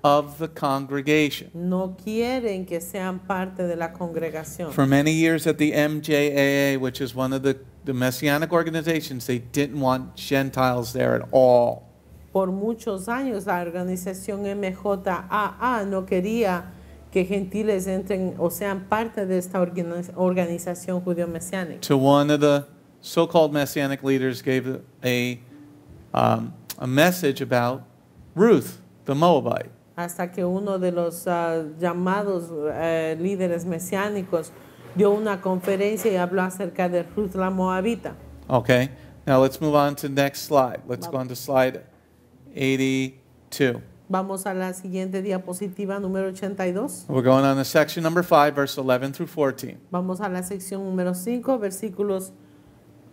of the congregation. No quieren que sean parte de la congregación. For many years at the MJAA, which is one of the Messianic organizations, they didn't want Gentiles there at all. Por muchos años la organización MJAA no quería que gentiles entren o sean parte de esta organización judío-mesiánica. To one of the so-called Messianic leaders gave a message about Ruth, the Moabite. Hasta que uno de los llamados líderes mesiánicos dio una conferencia y habló acerca de Ruth la Moabita. Okay, now let's move on to the next slide. Let's go on to slide 82. Vamos a la siguiente diapositiva número 82. We're going on to section number 5, verse 11 through 14. Vamos a la sección número 5, versículos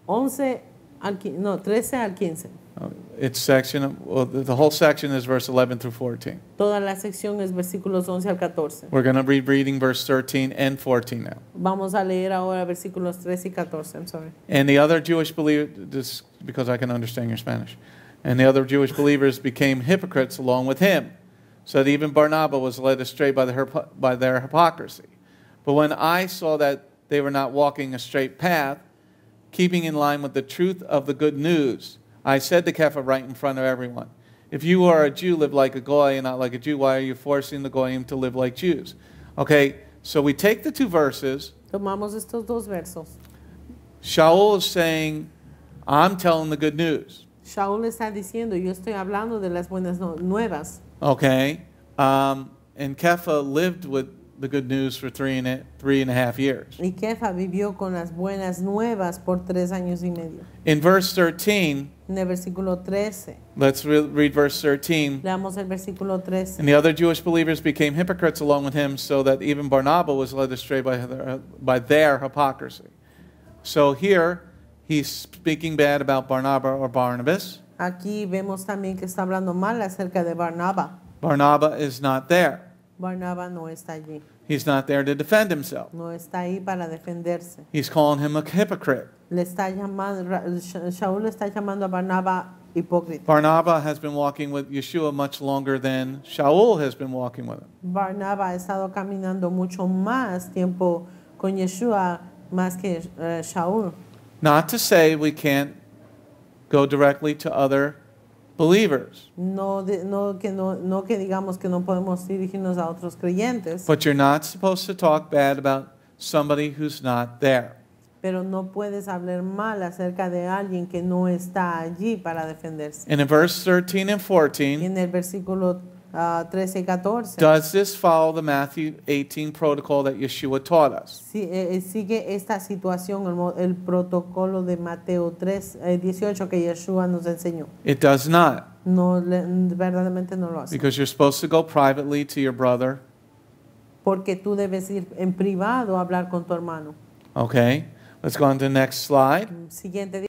13 al 15. It's section, well, the whole section is verse 11 through 14. Toda la sección es versículos 11 al 14. We're going to be reading verse 13 and 14 now. Vamos a leer ahora versículos 13 y 14. I'm sorry. And the other Jewish believers, this because I can understand your Spanish, and the other Jewish believers became hypocrites along with him, so that even Barnabas was led astray by their hypocrisy. But when I saw that they were not walking a straight path, keeping in line with the truth of the good news, I said to Kepha right in front of everyone, if you are a Jew, live like a Goy and not like a Jew, why are you forcing the Goyim to live like Jews? Okay, so we take the two verses. Tomamos estos dos versos. Shaul is saying, I'm telling the good news. Shaul está diciendo, yo estoy hablando de las buenas nuevas. Okay, and Kepha lived with the good news for three and a half years. Y Kefa vivió con las buenas nuevas por 3 años y medio. In verse 13, En el versículo 13, let's read verse 13. leamos el versículo 13. And the other Jewish believers became hypocrites along with him, so that even Barnabas was led astray by their hypocrisy. So here, he's speaking bad about Barnabas or Barnabas. Aquí vemos también que está hablando mal acerca de Barnabas. Barnabas is not there. Barnabas no está allí. He's not there to defend himself. No está ahí para defenderse. He's calling him a hypocrite. Le está llamando, Shaul está llamando a Barnabas hipócrita. Barnabas has been walking with Yeshua much longer than Shaul has been walking with him. Barnabas ha estado caminando mucho más tiempo con Yeshua más que Shaul. Not to say we can't go directly to other believers. No que digamos que no podemos dirigirnos a otros creyentes, But you're not supposed to talk bad about somebody who's not there. pero no puedes hablar mal acerca de alguien que no está allí para defenderse. And in verse 13 and Y 14, en el versículo 13 y 14, does this follow the Matthew 18 protocol that Yeshua taught us? sigue esta situación, el protocolo de Mateo 18 que Yeshua nos enseñó. It does not, No, verdaderamente no lo hace. because you're supposed to go privately to your brother. Porque tú debes ir en privado a hablar con tu hermano. Okay, let's go on to the next slide. Siguiente,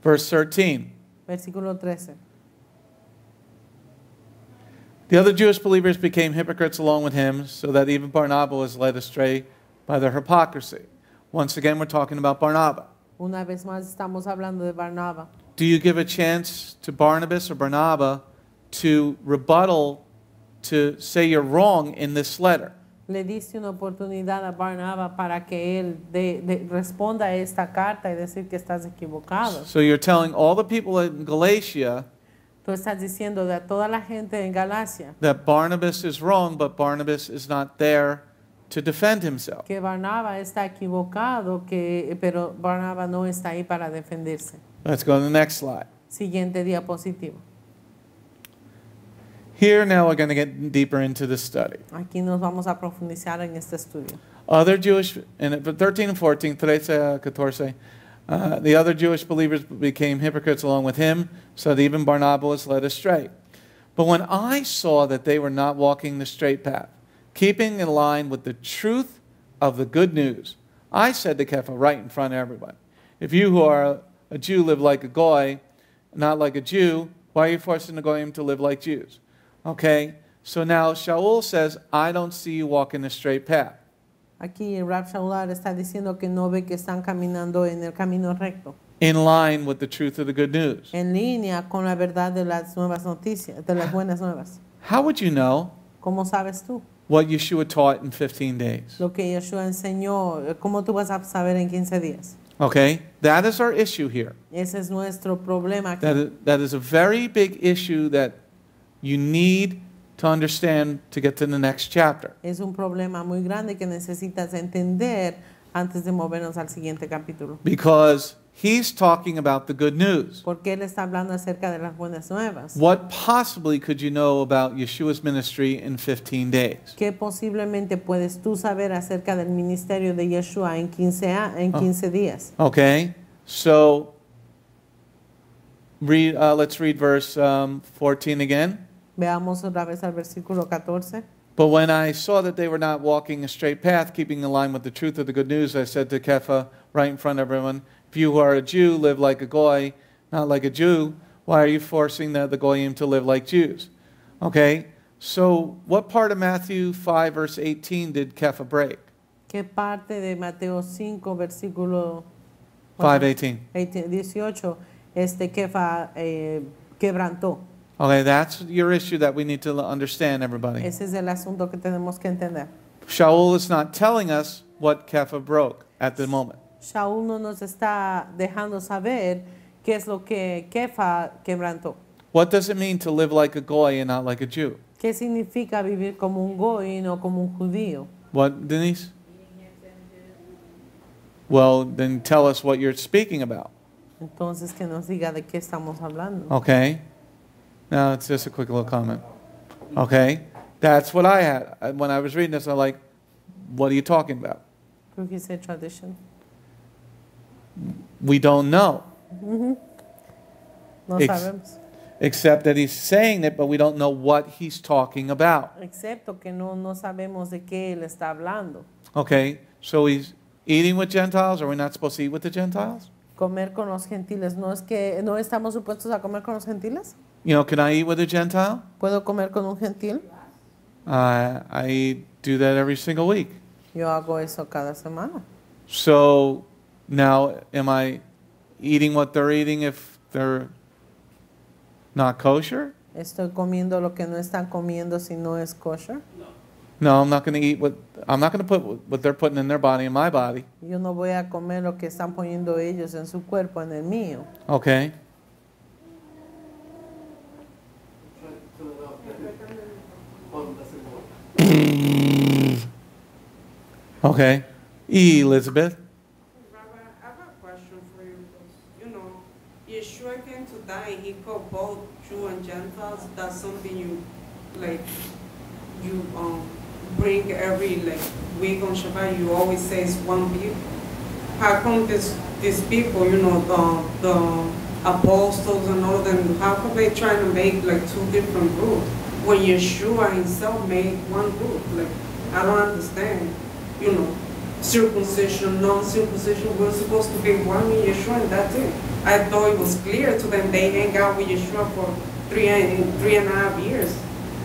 Verse 13. versículo 13. The other Jewish believers became hypocrites along with him, so that even Barnabas was led astray by their hypocrisy. Once again, we're talking about Barnabas. Una vez más estamos hablando de Barnabas. Do you give a chance to Barnabas or Barnabas to rebuttal, to say you're wrong in this letter? Le diste una oportunidad a Barnabas para que él responda a esta carta y decir que estás equivocado. So you're telling all the people in Galatia Tú estás diciendo de a toda la gente en Galacia that Barnabas is wrong, but Barnabas is not there to defend himself. que Barnabas está equivocado, pero Barnabas no está ahí para defenderse. Let's go to the next slide. Siguiente diapositivo. Here now we're going to get deeper into the study. Aquí nos vamos a profundizar en este estudio. Other Jewish, in 13 and 14, 13, 14, the other Jewish believers became hypocrites along with him, so that even Barnabas was led astray. But when I saw that they were not walking the straight path, keeping in line with the truth of the good news, I said to Kepha right in front of everyone, if you who are a Jew live like a Goy, not like a Jew, why are you forcing the Goyim to live like Jews? Okay, so now Shaul says, I don't see you walking the straight path. Aquí Rab Shaul está diciendo que no ve que están caminando en el camino recto, In line with the truth of the good news. en línea con la verdad de las nuevas noticias, de las buenas nuevas. How would you know ¿Cómo sabes tú? what Yeshua taught in 15 days? Lo que Yeshua enseñó, ¿cómo tú vas a saber en 15 días? Okay, that is our issue here. Ese es nuestro problema aquí. That is a very big issue that you need to understand to get to the next chapter. Es un problema muy grande que necesitas entender antes de movernos al siguiente capítulo. Because he's talking about the good news. Porque él está hablando acerca de las buenas nuevas. What possibly could you know about Yeshua's ministry in 15 days? ¿Qué posiblemente puedes tú saber acerca del ministerio de Yeshua en 15 días? Okay, so let's read verse 14 again. Veamos otra vez al versículo 14. But when I saw that they were not walking a straight path, keeping in line with the truth of the good news, I said to Kepha, right in front of everyone, if you who are a Jew live like a Goy, not like a Jew, why are you forcing the Goyim to live like Jews? Okay, so what part of Matthew 5 verse 18 did Kepha break? ¿Qué parte de Mateo 5, versículo 5:18. 18, Kefa quebrantó? Okay, that's your issue that we need to understand, everybody. Ese es el asunto que tenemos que entender. Shaul is not telling us what Kepha broke at the moment. Shaul no nos está dejando saber qué es lo que Kefa quebrantó. What does it mean to live like a Goy and not like a Jew? ¿Qué significa vivir como un goy y no como un judío? What, Denise? Well, then tell us what you're speaking about. Entonces que nos diga de qué estamos hablando. Okay. Now it's just a quick little comment. Okay. That's what I had. When I was reading this, I'm like, what are you talking about? Creo que dice tradition. We don't know. No Ex- sabemos. Except that he's saying it, but we don't know what he's talking about. Excepto que no sabemos de qué él está hablando. Okay. So he's eating with Gentiles. Are we not supposed to eat with the Gentiles? Comer con los gentiles. ¿No es que no estamos supuestos a comer con los gentiles? You know, can I eat with a Gentile? ¿Puedo comer con un gentil? I do that every single week. Yo hago eso cada semana. So now, am I eating what they're eating if they're not kosher? ¿Estoy comiendo lo que no están comiendo si no es kosher? No, I'm not going to eat what I'm not going to put what they're putting in their body in my body. Yo no voy a comer lo que están poniendo ellos en su cuerpo, en el mío. Okay. Okay. Elizabeth. Rabbi, I have a question for you. Yeshua came to die. He called both Jew and Gentiles. That's something you bring every week on Shabbat. You always say it's one people. How come these people, the apostles and all of them, how come they trying to make two different groups when Yeshua himself made one group? I don't understand. Circumcision, non-circumcision, we're supposed to be one in Yeshua, and that's it. I thought it was clear to them. They hang out with Yeshua for three and a half years,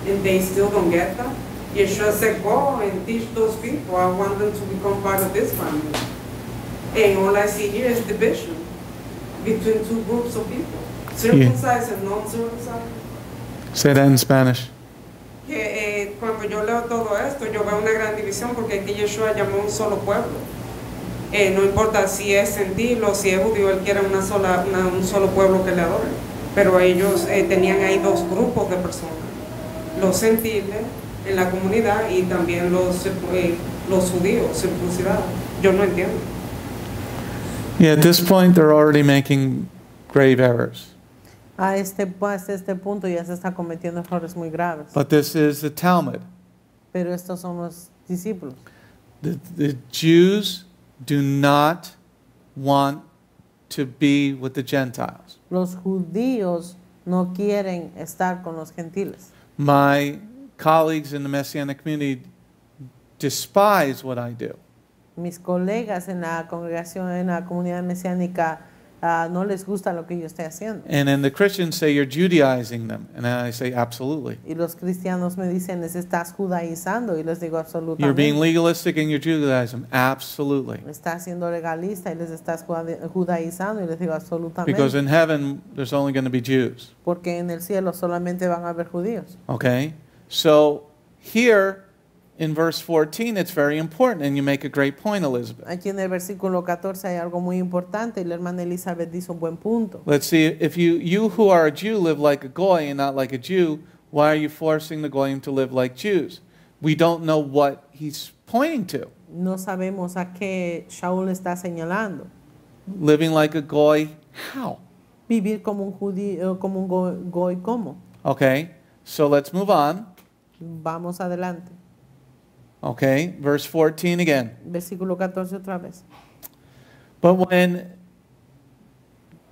and they still don't get that. Yeshua said, go and teach those people. I want them to become part of this family. And all I see here is division between two groups of people, circumcised and non-circumcised. Say that in Spanish. Que cuando yo leo todo esto, yo veo una gran división porque aquí Yeshua llamó un solo pueblo. No importa si es gentil o si es judío, él quiere un solo pueblo que le adore. Pero ellos tenían ahí dos grupos de personas. Los gentiles en la comunidad y también los judíos circuncidados. Yo no entiendo. Yeah, at this point they're already making grave errors. Hasta este punto ya se está cometiendo errores muy graves. But this is the Talmud. Pero estos son los discípulos. The Jews do not want to be with the Gentiles. Los judíos no quieren estar con los gentiles. My colleagues in the Messianic community despise what I do. Mis colegas en la congregación, en la comunidad mesiánica, no les gusta lo que yo estoy haciendo. And then the Christians say you're Judaizing them. And I say absolutely. Y los cristianos me dicen, les estás judaizando, y les digo absolutamente. You're being legalistic and you're Judaizing them. Absolutely. Estás siendo legalista y les estás judaizando, y les digo absolutamente. Because in heaven there's only going to be Jews. Porque en el cielo solamente van a haber judíos. Okay? So here in verse 14 it's very important, and you make a great point, Elizabeth. Aquí en el versículo 14 hay algo muy importante, y la hermana Elizabeth dice un buen punto. Let's see, if you who are a Jew live like a Goy and not like a Jew, why are you forcing the Goyim to live like Jews? We don't know what he's pointing to. No sabemos a qué Shaul está señalando. Living like a Goy, how? Vivir como un judío, como un goy, ¿cómo? Okay, so let's move on. Vamos adelante. Okay, verse 14 again. Versículo 14 otra vez. But when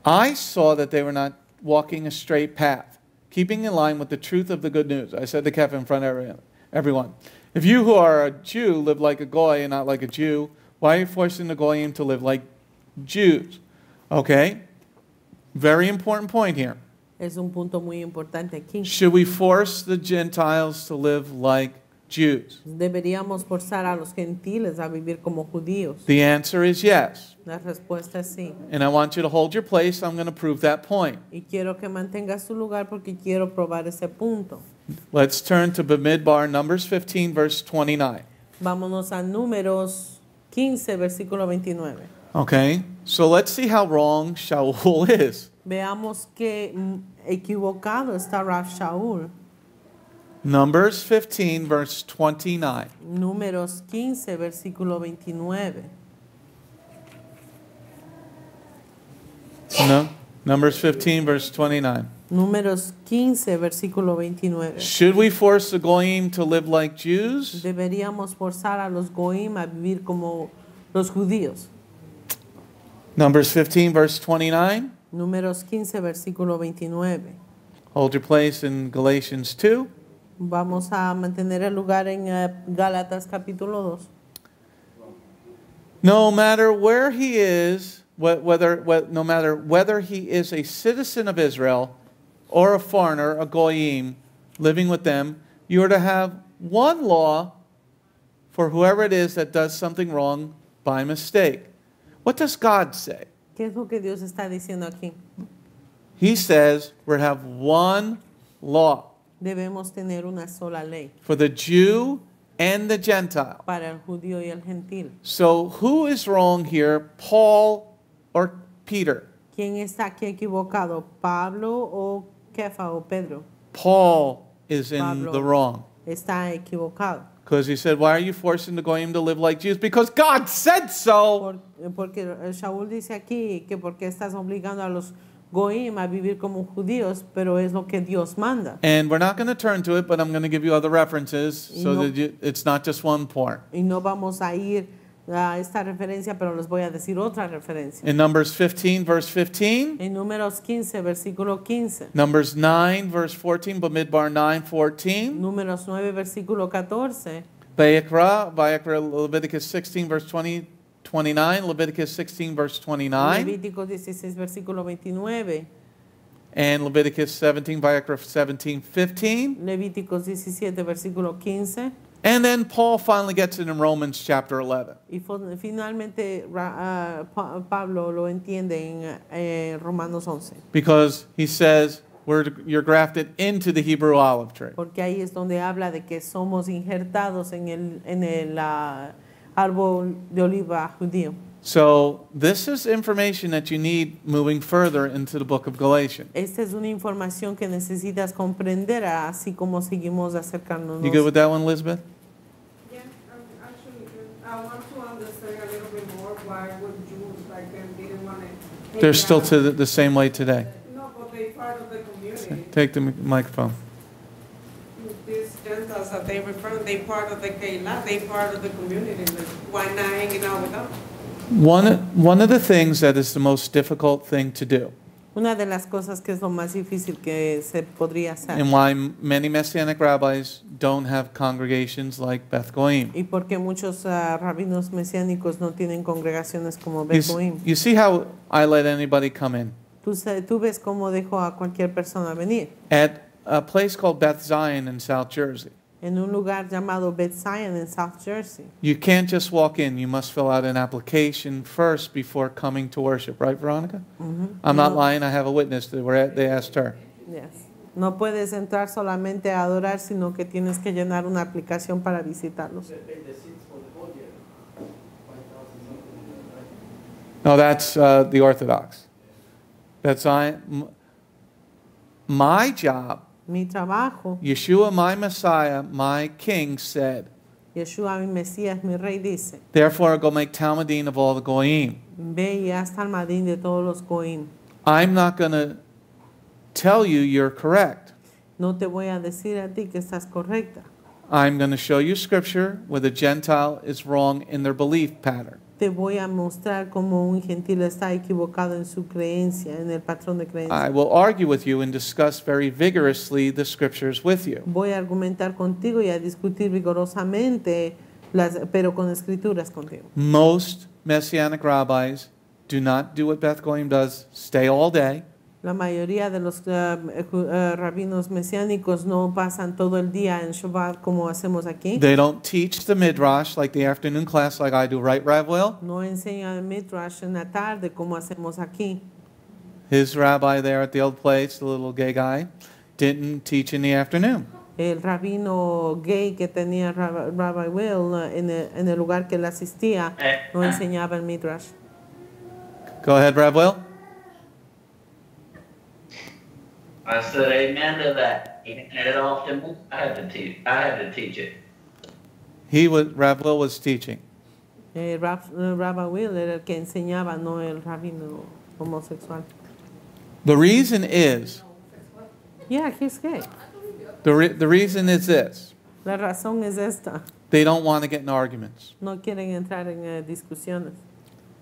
I saw that they were not walking a straight path, keeping in line with the truth of the good news, I said to Kepha in front of everyone, if you who are a Jew live like a Goy and not like a Jew, why are you forcing the Goyim to live like Jews? Okay? Very important point here. Es un punto muy importante aquí. Should we force the Gentiles to live like Jews? ¿Deberíamos forzar a los gentiles a vivir como judíos? The answer is yes. La respuesta es sí. And I want you to hold your place. I'm going to prove that point. Y quiero que mantengas tu lugar porque quiero probar ese punto. Let's turn to Bamidbar, Numbers 15, verse 29. Vámonos a Números 15, versículo 29. Okay, so let's see how wrong Shaul is. Veamos qué equivocado está Rab Shaul. Numbers 15, verse 29. Números 15, versículo 29. No? Numbers 15, verse 29. Números 15, versículo 29. Should we force the Goyim to live like Jews? Deberíamos forzar a los goim a vivir como los judíos. Numbers 15, verse 29. Números 15, versículo 29. Hold your place in Galatians 2. Vamos a mantener el lugar en Gálatas capítulo 2. No matter where he is, no matter whether he is a citizen of Israel or a foreigner, a goyim, living with them, you are to have one law for whoever it is that does something wrong by mistake. What does God say? ¿Qué es lo que Dios está diciendo aquí? He says we're to have one law Debemos tener una sola ley for the Jew and the Gentile. para el judío y el gentil. So who is wrong here, Paul or Peter? ¿Quién está aquí equivocado? ¿Pablo o Kefa o Pedro? Paul is in Pablo. the wrong. Está equivocado. Because he said, why are you forcing the Goyim to live like Jews? Because God said so. Porque Shaul dice aquí que porque estás obligando a los goim a vivir como judíos, pero es lo que Dios manda. And we're not going to turn to it, but I'm going to give you other references so No. that it's not just one part. Y no vamos a ir a esta referencia, pero les voy a decir otra referencia. In Numbers 15, verse 15. En Números 15, versículo 15. Numbers 9, verse 14. Bamidbar 9, 14. Números 9, versículo 14. Vayikra, Leviticus 16, verse 20, 29. Leviticus 16, verse 29. Levítico 16, versículo 29. And Leviticus 17, Vayikra 17, 15. Levíticos 17, versículo 15. And then Paul finally gets it in Romans chapter 11. Y finalmente Pablo lo entiende en Romanos 11. Because he says you're grafted into the Hebrew olive tree. Porque ahí es donde habla de que somos injertados en el árbol de oliva judío. So this is information that you need moving further into the book of Galatians. Esta es una información que necesitas comprender así como seguimos acercándonos. You good with that one, Elizabeth? Yeah, actually, I want to understand a little bit more why would Jews back then didn't want to. They're still to the same way today. No, but they part of the community. Take the microphone. These Gentiles that they refer, they part of the Keilah, they part of the community. Like, why not hanging out with them? One of the things that is the most difficult thing to do, Una de las cosas que es lo más difícil que se podría hacer. and why many Messianic rabbis don't have congregations like Beth Goyim. Y porque muchos rabinos mesiánicos no tienen congregaciones como Beth Goyim. You see how I let anybody come in? Tú ves cómo dejo a cualquier persona venir. At a place called Beth Zion in South Jersey, En un lugar llamado Beth Zion en South Jersey. you can't just walk in. You must fill out an application first before coming to worship. Right, Veronica? I'm not lying. I have a witness. They asked her. Yes. No puedes entrar solamente a adorar, sino que tienes que llenar una aplicación para visitarlos. No, that's the Orthodox. That's my job. Mi trabajo, Yeshua, my Messiah, my King, said, Yeshua, mi Mesías, mi Rey, dice, therefore go make Talmudim of all the Goyim. ve y haz talmadín de todos los goim. I'm not going to tell you you're correct. No te voy a decir a ti que estás correcta. I'm going to show you scripture where the Gentile is wrong in their belief pattern. Te voy a mostrar cómo un gentil está equivocado en su creencia, en el patrón de creencia. I will argue with you and discuss very vigorously the scriptures with you. Voy a argumentar contigo y a discutir vigorosamente, pero con escrituras contigo. Most Messianic rabbis do not do what Beth Goyim does, stay all day. La mayoría de los rabinos mesiánicos no pasan todo el día en Shabbat como hacemos aquí. They don't teach the midrash like the afternoon class like I do, right, Rav Will? No enseñan el midrash en la tarde como hacemos aquí. His rabbi there at the old place, the little gay guy, didn't teach in the afternoon. El rabino gay que tenía Rabbi Will en el lugar que él asistía no enseñaba el midrash. Go ahead, Rav Will. I said amen to that. He handed it off to me. I had to teach it. Rav Will was teaching. Rabbi Will era el que enseñaba, no el rabino homosexual. The reason is, Yeah, he's gay. the reason is this. La razón es esta. They don't want to get in arguments. No quieren entrar en discusiones.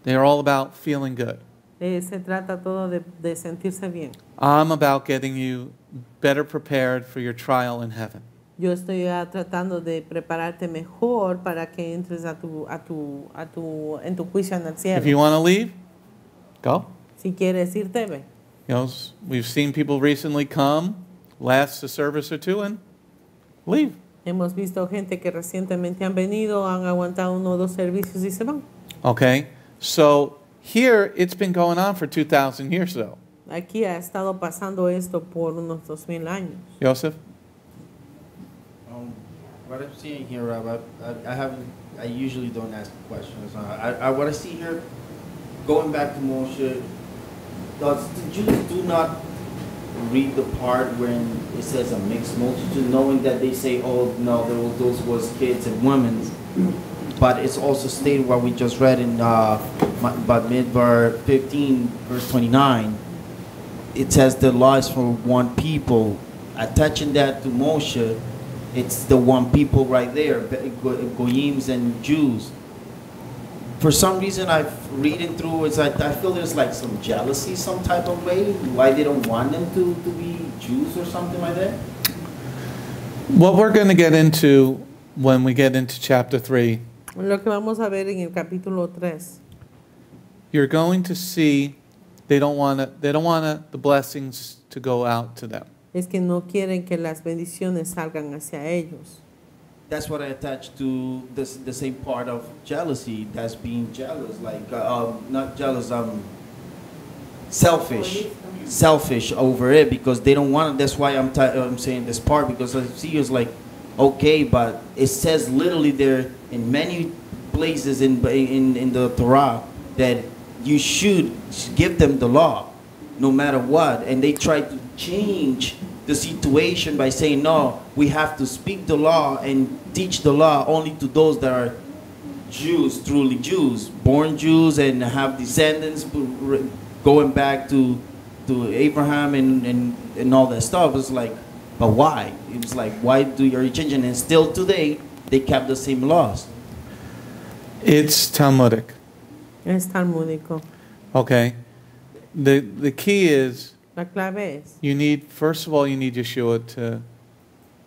They're all about feeling good. Se trata todo de sentirse bien. I'm about getting you better prepared for your trial in heaven. Yo estoy tratando de prepararte mejor para que entres en tu juicio en el If cielo. you want to leave, go. Si quieres irte, ve. You know, we've seen people recently come, last a service or two, and leave. Hemos visto gente que recientemente han venido, han aguantado 1 o 2 servicios y se van. Okay? So here it's been going on for 2,000 years, though. Aquí ha estado pasando esto por unos 2000 años. Joseph? What I'm seeing here, Rob, I usually don't ask questions. What I see here, going back to Moshe, the Jews do not read the part when it says a mixed multitude, knowing that they say, oh no, those was kids and women. But it's also stated what we just read in Midbar 15, verse 29. It says the law is for one people. Attaching that to Moshe, it's the one people right there, Goyims and Jews. For some reason, I've reading through, I feel there's like some jealousy, some type of way, why they don't want them to be Jews or something like that. What we're going to get into when we get into chapter 3, Lo que vamos a ver en el capítulo 3, you're going to see they don't want the blessings to go out to them. es que no quieren que las bendiciones salgan hacia ellos. That's what I attach to the same part of jealousy. That's being jealous, like not jealous, selfish over it, because they don't want it. That's why I'm saying this part, because I see it's like, okay, but it says literally there in many places in the Torah that you should give them the law, no matter what, and they try to change the situation by saying, no, we have to speak the law and teach the law only to those that are Jews, truly Jews, born Jews, and have descendants going back to Abraham and all that stuff. It's like, but why? It's like, why do you change it? And still today, they kept the same laws. It's Talmudic. Es talmúdico. Okay? The key is, La clave es, first of all, you need Yeshua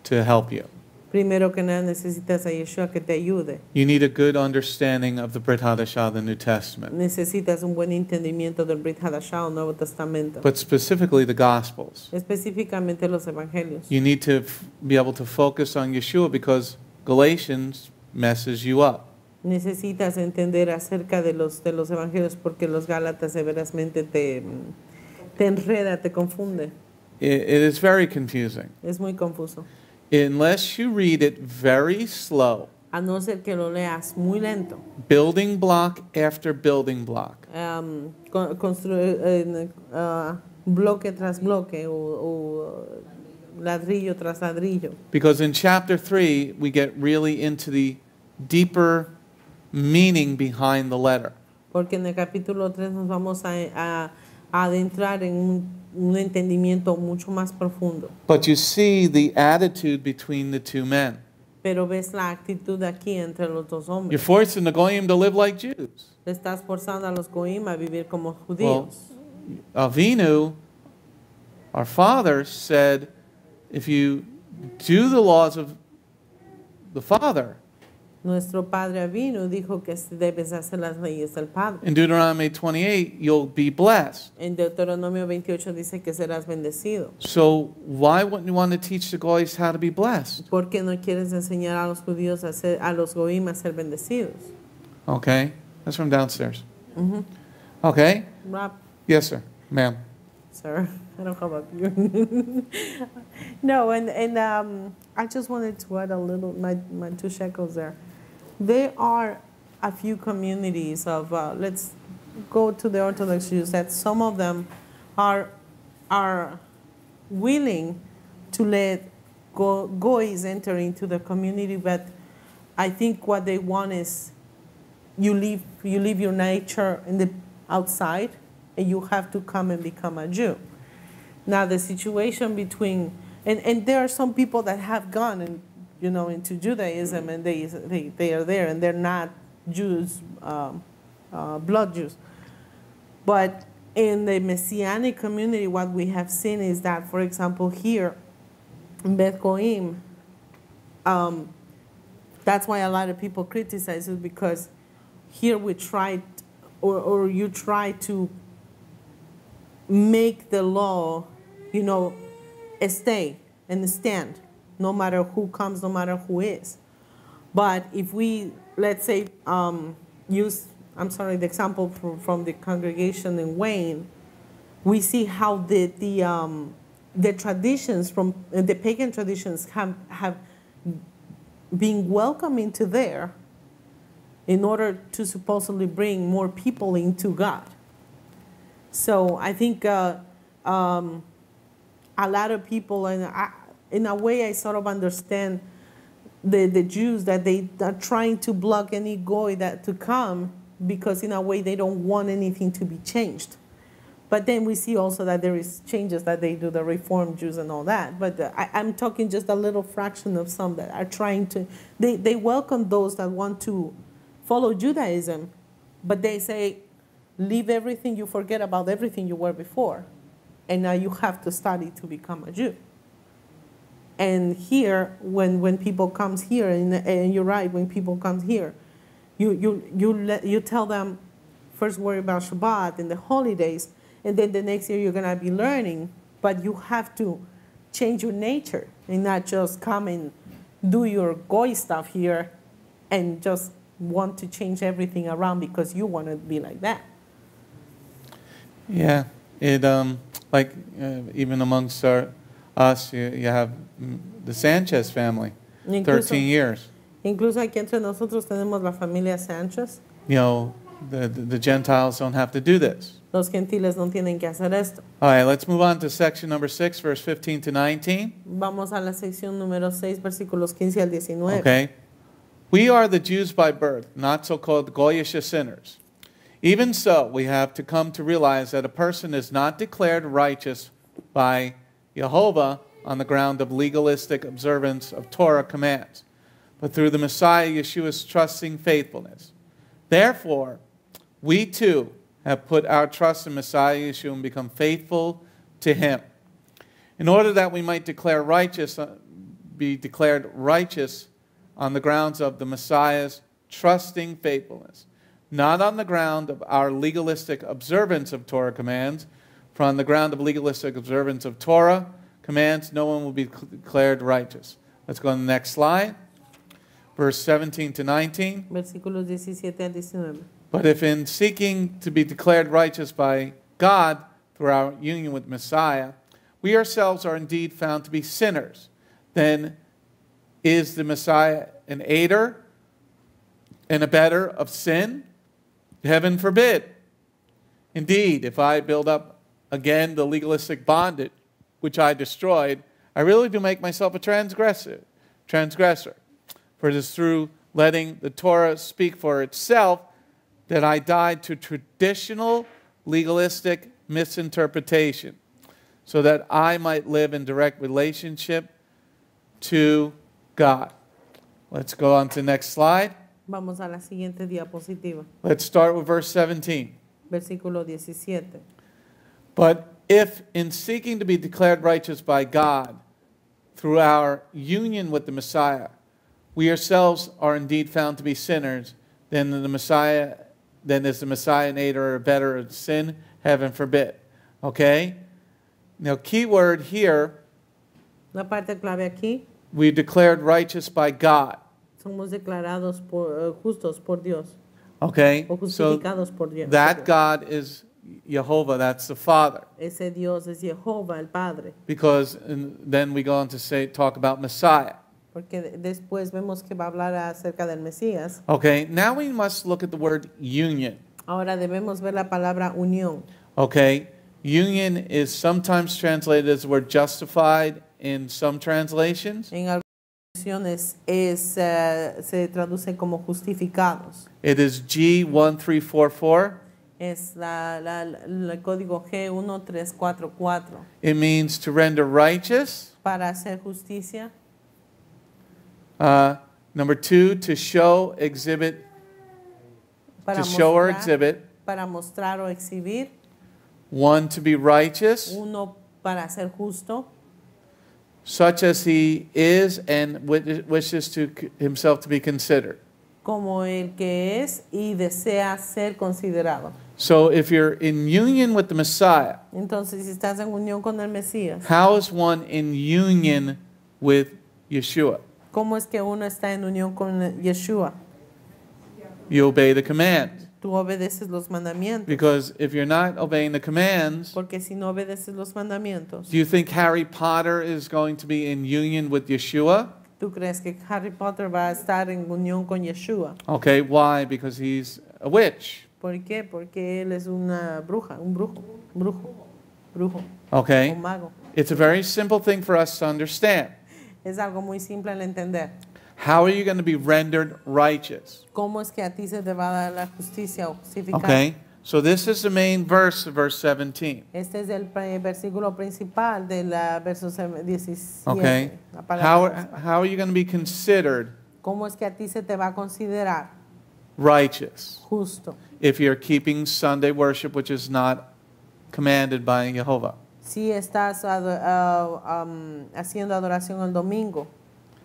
to help you. primero que nada necesitas a Yeshua que te ayude. You need a good understanding of the Brit Hadashah, the New Testament, Necesitas un buen entendimiento del Brit Hadashah, el Nuevo Testamento. but specifically the Gospels. Específicamente los evangelios. You need to be able to focus on Yeshua because Galatians messes you up. Necesitas entender acerca de los evangelios porque los Gálatas severamente te enreda, te confunde. It is very confusing. Es muy confuso. Unless you read it very slow, A no ser que lo leas muy lento, building block after building block, bloque tras bloque o ladrillo tras ladrillo. because in chapter 3 we get really into the deeper meaning behind the letter. Porque en el capítulo 3 nos vamos a adentrar en un entendimiento mucho más profundo. But you see the attitude between the two men. Pero ves la actitud aquí entre los dos You're hombres. forcing the Goyim to live like Jews. Le estás forzando a los goim a vivir como Well, judíos. Avinu, our father, said, if you do the laws of the Father, Nuestro Padre vino y dijo que debes hacer las leyes del Padre. In Deuteronomy 28, you'll be blessed. En Deuteronomio 28 dice que serás bendecido. So why wouldn't you want to teach the Goyes how to be blessed? ¿Por qué no quieres enseñar a los judíos a los goim a ser bendecidos? Okay, that's from downstairs. Mhm. Okay, Rob, yes, sir, ma'am. sir, I don't know about you. No, and I just wanted to add a little, my 2 shekels there. There are a few communities of, let's go to the Orthodox Jews, that some of them are willing to let goys enter into the community, but I think what they want is you leave your nature in the outside, and you have to come and become a Jew. Now the situation between, and there are some people that have gone and into Judaism, and they are there, and they're not Jews, blood Jews. But in the Messianic community, what we have seen is that, for example, here in Beth Goim, that's why a lot of people criticize it, because here we tried, or you try to make the law, stay and stand, no matter who comes, no matter who is. But if we, let's say, use, the example from the congregation in Wayne, we see how the traditions from the pagan traditions have been welcomed into there in order to supposedly bring more people into God. So I think a lot of people, and in a way I sort of understand the Jews, that they are trying to block any goy to come, because in a way they don't want anything to be changed. But then we see also that there is changes that they do, the Reformed Jews and all that. But I'm talking just a little fraction of some that are trying to, they welcome those that want to follow Judaism, but they say, leave everything, you forget about everything you were before, and now you have to study to become a Jew. And here, when people comes here, and you're right, when people come here, you tell them, first worry about Shabbat and the holidays, and then the next year you're going to be learning, but you have to change your nature and not just come and do your goy stuff here and just want to change everything around because you want to be like that. Yeah, it even amongst us, you have the Sanchez family, 13 years. Incluso aquí entre nosotros tenemos la familia Sánchez. The Gentiles don't have to do this. Los gentiles no tienen que hacer esto. All right, let's move on to section number 6, verse 15 to 19. Vamos a la sección número 6, versículos 15 al 19. Okay. We are the Jews by birth, not so-called Goyish sinners. Even so, we have to come to realize that a person is not declared righteous by Jehovah on the ground of legalistic observance of Torah commands, but through the Messiah Yeshua's trusting faithfulness. Therefore, we too have put our trust in Messiah Yeshua and become faithful to him, in order that we might be declared righteous on the grounds of the Messiah's trusting faithfulness, not on the ground of our legalistic observance of Torah commands, for on the ground of legalistic observance of Torah commands, no one will be declared righteous. Let's go on the next slide. Verse 17 to 19. Versículos 17 al 19. But if in seeking to be declared righteous by God through our union with Messiah, we ourselves are indeed found to be sinners, then is the Messiah an aider and abetter of sin? Heaven forbid. Indeed, if I build up again the legalistic bondage which I destroyed, I really do make myself a transgressor. For it is through letting the Torah speak for itself that I died to traditional legalistic misinterpretation, so that I might live in direct relationship to God. Let's go on to the next slide. Vamos a la siguiente diapositiva. Let's start with verse 17. Versículo 17. But if in seeking to be declared righteous by God through our union with the Messiah, we ourselves are indeed found to be sinners, then is the Messiah an aider or abettor of sin? Heaven forbid. Okay? Now, key word here, La parte clave aquí, we declared righteous by God. somos declarados justos por Dios. Okay? O So justificados por Dios. that God is Jehovah, that's the Father. Ese Dios es Jehová, el Padre. Because then we go on to talk about Messiah. Porque después vemos que va a hablar acerca del Mesías. Okay, now we must look at the word union. Ahora debemos ver la palabra unión. Okay, union is sometimes translated as the word justified in some translations. En algunas versiones se traduce como justificados. It is G1344. Es el código G1344. It means to render righteous. Para hacer justicia. Number 2, to show, exhibit, Para to show or mostrar, exhibit. para mostrar o exhibir. 1, to be righteous, Uno, para ser justo. such as he is and wishes to himself to be considered. Como el que es y desea ser considerado. So if you're in union with the Messiah, Entonces, si estás en unión con el Mesías, how is one in union with Yeshua? ¿cómo es que uno está en unión con Yeshua? You obey the command. Tú obedeces los mandamientos. Because if you're not obeying the commands, Porque si no obedeces los mandamientos, do you think Harry Potter is going to be in union with Yeshua? ¿tú crees que Harry Potter va a estar en unión con Yeshua? Okay, why? Because he's a witch. ¿Por qué? Porque él es una bruja, un brujo, Okay? un mago. It's a very simple thing for us to understand. Es algo muy simple al entender. How are you going to be rendered righteous? ¿Cómo es que a ti se te va a dar la justicia o justificar? Okay? So this is the main verse of verse 17. Este es el versículo principal del verso 17. Okay? La palabra principal. How are you going to be considered ¿Cómo es que a ti se te va a considerar righteous justo if you're keeping Sunday worship, which is not commanded by Jehovah? si estás haciendo adoración el domingo?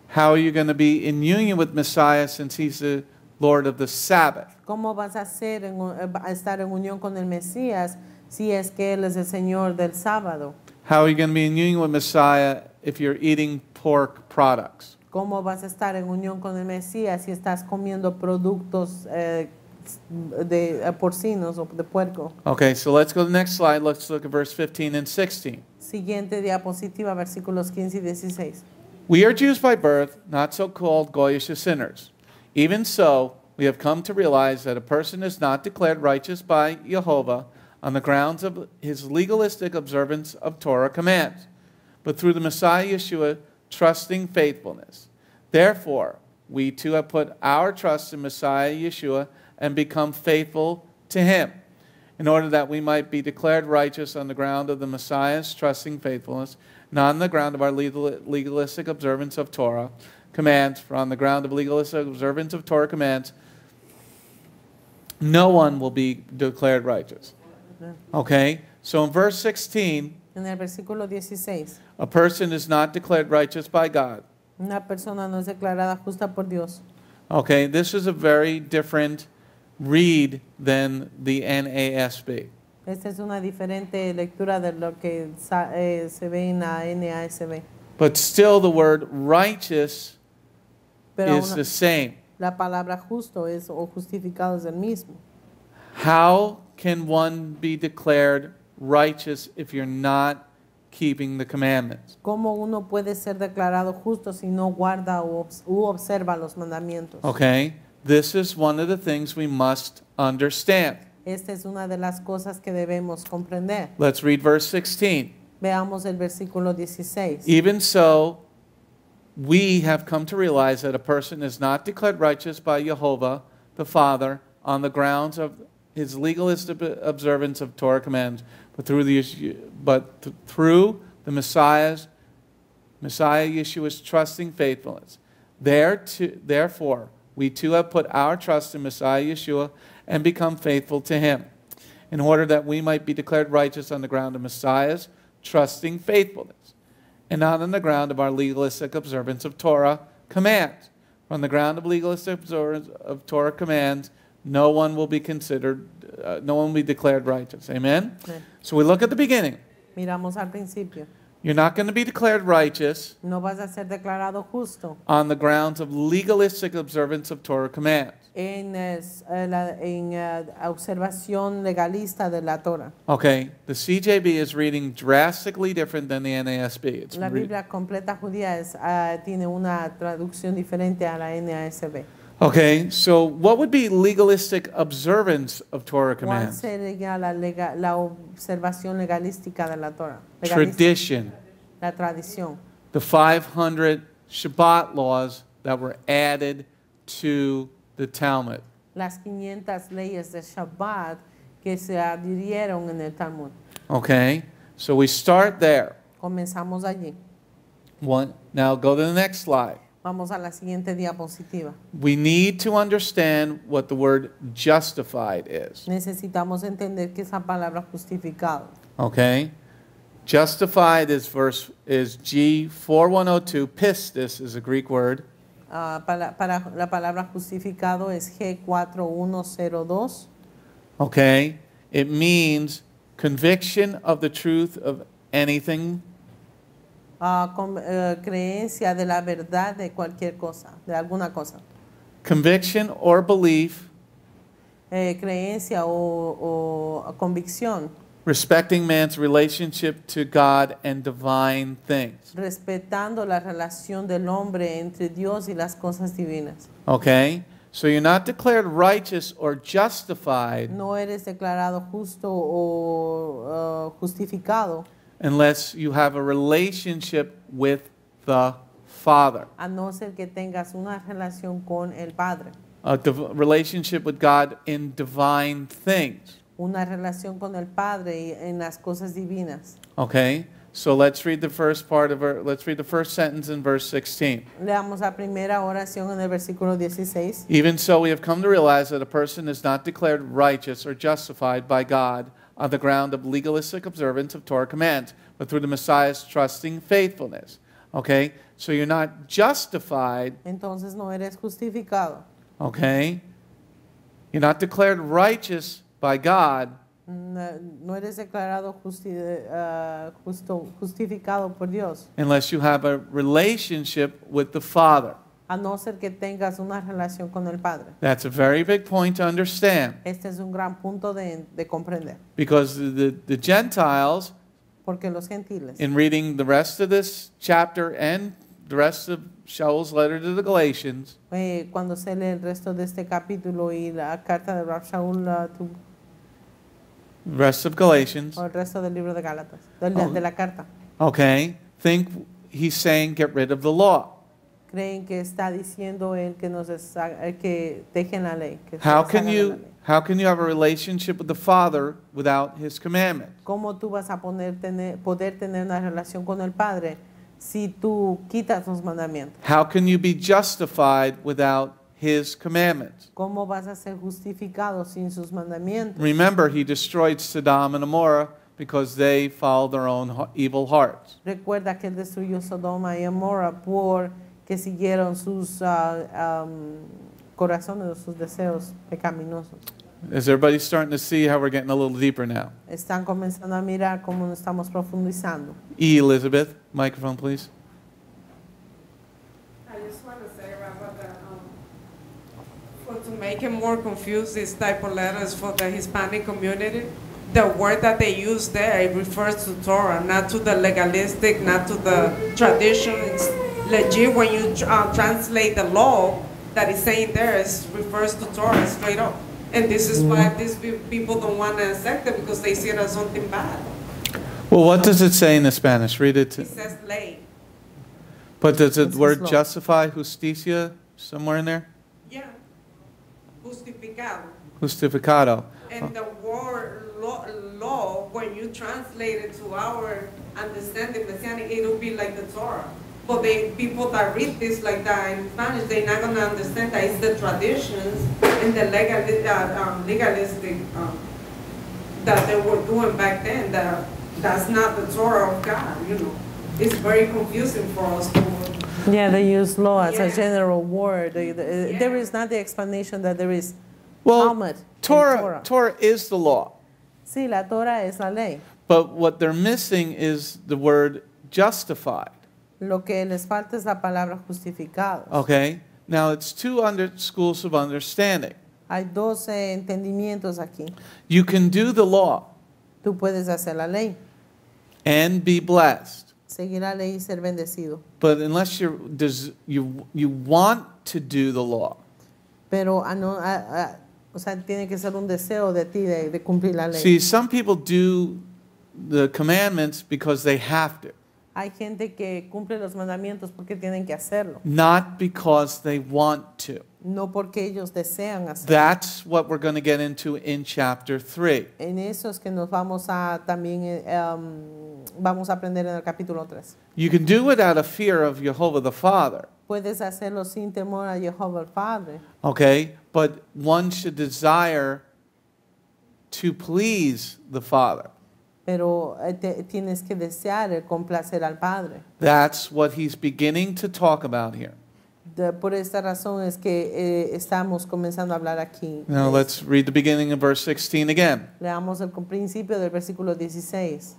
How are you going to be in union with Messiah since he's the Lord of the Sabbath? ¿Cómo vas a estar en unión con el Mesías si es que Él es el Señor del sábado? How are you going to be in union with Messiah if you're eating pork products? ¿Cómo vas a estar en unión con el Mesías si estás comiendo productos de porcinos o de puerco? Okay, so let's go to the next slide. Let's look at verse 15 and 16. Siguiente diapositiva, versículos 15 y 16. We are Jews by birth, not so-called Goyish sinners. Even so, we have come to realize that a person is not declared righteous by Jehovah on the grounds of his legalistic observance of Torah commands, but through the Messiah Yeshua, trusting faithfulness. Therefore, we too have put our trust in Messiah Yeshua and become faithful to him, in order that we might be declared righteous on the ground of the Messiah's trusting faithfulness, not on the ground of our legalistic observance of Torah commands, for on the ground of legalistic observance of Torah commands, no one will be declared righteous. Okay? So in verse 16, En el versículo 16, a person is not declared righteous by God. una persona no es declarada justa por Dios. Okay? This is a very different read than the NASB. Esta es una diferente lectura de lo que se ve en la NASB. But still the word righteous Pero is the same. la palabra justo es o justificado es el mismo. How can one be declared righteous if you're not keeping the commandments? ¿Cómo uno puede ser declarado justo si no guarda u observa los mandamientos? Okay? This is one of the things we must understand. Esta es una de las cosas que debemos comprender. Let's read verse 16. Veamos el versículo 16. Even so, we have come to realize that a person is not declared righteous by Jehovah, the Father, on the grounds of his legalistic observance of Torah commands, but through the Messiah Yeshua's trusting faithfulness. Therefore, we too have put our trust in Messiah Yeshua and become faithful to him, in order that we might be declared righteous on the ground of Messiah's trusting faithfulness, and not on the ground of our legalistic observance of Torah commands, from the ground of legalistic observance of Torah commands, no one will be considered, no one will be declared righteous. Amen? Amen. So we look at the beginning. Miramos al principio. You're not going to be declared righteous No vas a ser declarado justo on the grounds of legalistic observance of Torah commands. en observación legalista de la Torah. Okay, the CJB is reading drastically different than the NASB. It's La Biblia completa judía tiene una traducción diferente a la NASB. okay, so what would be legalistic observance of Torah ¿Cuál commands? sería la observación legalística de la Torah? Tradition. La tradición. The 500 Shabbat laws that were added to the Talmud. Las 500 leyes de Shabbat que se adhirieron en el Talmud. Okay, so we start there. Comenzamos allí. Now go to the next slide. Vamos a la siguiente diapositiva. We need to understand what the word justified is. Necesitamos entender que esa palabra justificado. Okay? Justified is G4102. Pistis is a Greek word. Para la palabra justificado es G4102. Okay? It means conviction of the truth of anything. Creencia de la verdad de cualquier cosa, de alguna cosa. Conviction or belief. Creencia o convicción. Respecting man's relationship to God and divine things. Respetando la relación del hombre entre Dios y las cosas divinas. Okay? So you're not declared righteous or justified No eres declarado justo o justificado unless you have a relationship with the Father. a no ser que tengas una relación con el Padre. A relationship with God in divine things. Una relación con el Padre en las cosas divinas. Okay? So let's read the first sentence in verse 16. Leamos la primera oración en el versículo 16. Even so, we have come to realize that a person is not declared righteous or justified by God on the ground of legalistic observance of Torah commands, but through the Messiah's trusting faithfulness. Okay? So you're not justified. Entonces no eres justificado. Okay? You're not declared righteous by God No eres declarado justificado por Dios. unless you have a relationship with the Father. A no ser que tengas una relación con el Padre. That's a very big point to understand. Este es un gran punto de comprender. Because the Gentiles, Porque los gentiles, in reading the rest of this chapter and the rest of Shaul's letter to the Galatians, cuando se lee el resto de este capítulo y la carta de Rab Shaul, the rest of Galatians, o el resto del libro de Gálatas, de la carta, okay, think he's saying get rid of the law. creen que está diciendo él que que dejen la ley. Que How se can deshagan de la ley. you have a relationship with the Father without His commandment? ¿Cómo tú vas a poder tener una relación con el Padre si tú quitas los mandamientos? How can you be justified without His commandments? ¿Cómo vas a ser justificado sin sus mandamientos? Remember, He destroyed Sodom and Gomorrah because they followed their own evil hearts. Recuerda que él destruyó Sodoma y Gomorra porque siguieron sus corazones, sus deseos pecaminosos. Is everybody starting to see how we're getting a little deeper now? Están comenzando a mirar cómo nos estamos profundizando. Elizabeth, microphone please. I just want to say, Rabbi, that to make it more confused, these type of letters for the Hispanic community, the word that they use there, it refers to Torah, not to the legalistic, not to the tradition. It's legit when you translate the law that is saying there, it refers to Torah straight up. And this is why these people don't want to accept it, because they see it as something bad. Well, what does it say in the Spanish? Read it. It says lay. But does the What's word this law? justify, justicia, somewhere in there? Yeah. Justificado. Justificado. And the word law, when you translate it to our understanding, Messianic, it will be like the Torah. But people that read this like that in Spanish, they're not going to understand that it's the traditions and the legalistic that they were doing back then. That's not the Torah of God, you know. It's very confusing for us to Yeah, they use law as a Yeah. general word. There is not the explanation that there is Well, Talmud and Torah is the law. Sí, la Torah es la ley. But what they're missing is the word justified. Lo que les falta es la palabra justificado. Okay? Now, it's two schools of understanding. Hay 12 entendimientos aquí. You can do the law Tú puedes hacer la ley, and be blessed. seguir la ley y ser bendecido. But unless you want to do the law, Pero o sea, tiene que ser un deseo de ti de cumplir la ley. see, some people do the commandments because they have to, Hay gente que cumple los mandamientos porque tienen que hacerlo, not because they want to. no porque ellos desean hacerlo. That's what we're going to get into in chapter 3. En eso es que nos vamos a también vamos a aprender en el capítulo 3. You can do it out of fear of Jehovah the Father, Puedes hacerlo sin temor a Jehová el Padre, okay? But one should desire to please the Father. pero tienes que desear el complacer al Padre. That's what he's beginning to talk about here. Por esta razón es que estamos comenzando a hablar aquí. Now let's read the beginning of verse 16 again. Leamos el principio del versículo 16.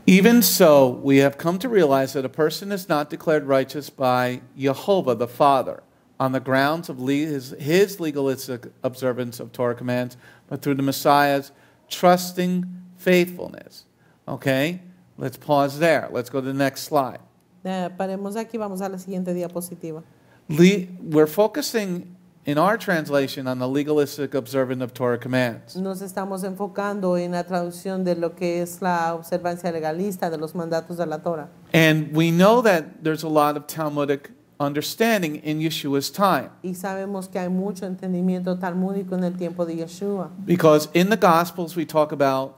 Even so, we have come to realize that a person is not declared righteous by Jehovah the Father on the grounds of his legalistic observance of Torah commands, but through the Messiah's trusting faithfulness. Okay? Let's pause there. Let's go to the next slide. Paremos aquí, vamos a la siguiente diapositiva. We're focusing in our translation on the legalistic observance of Torah commands. Nos estamos enfocando en la traducción de lo que es la observancia legalista de los mandatos de la Torah. And we know that there's a lot of Talmudic understanding in Yeshua's time. Y sabemos que hay mucho entendimiento talmúdico en el tiempo de Yeshua. Because in the Gospels we talk about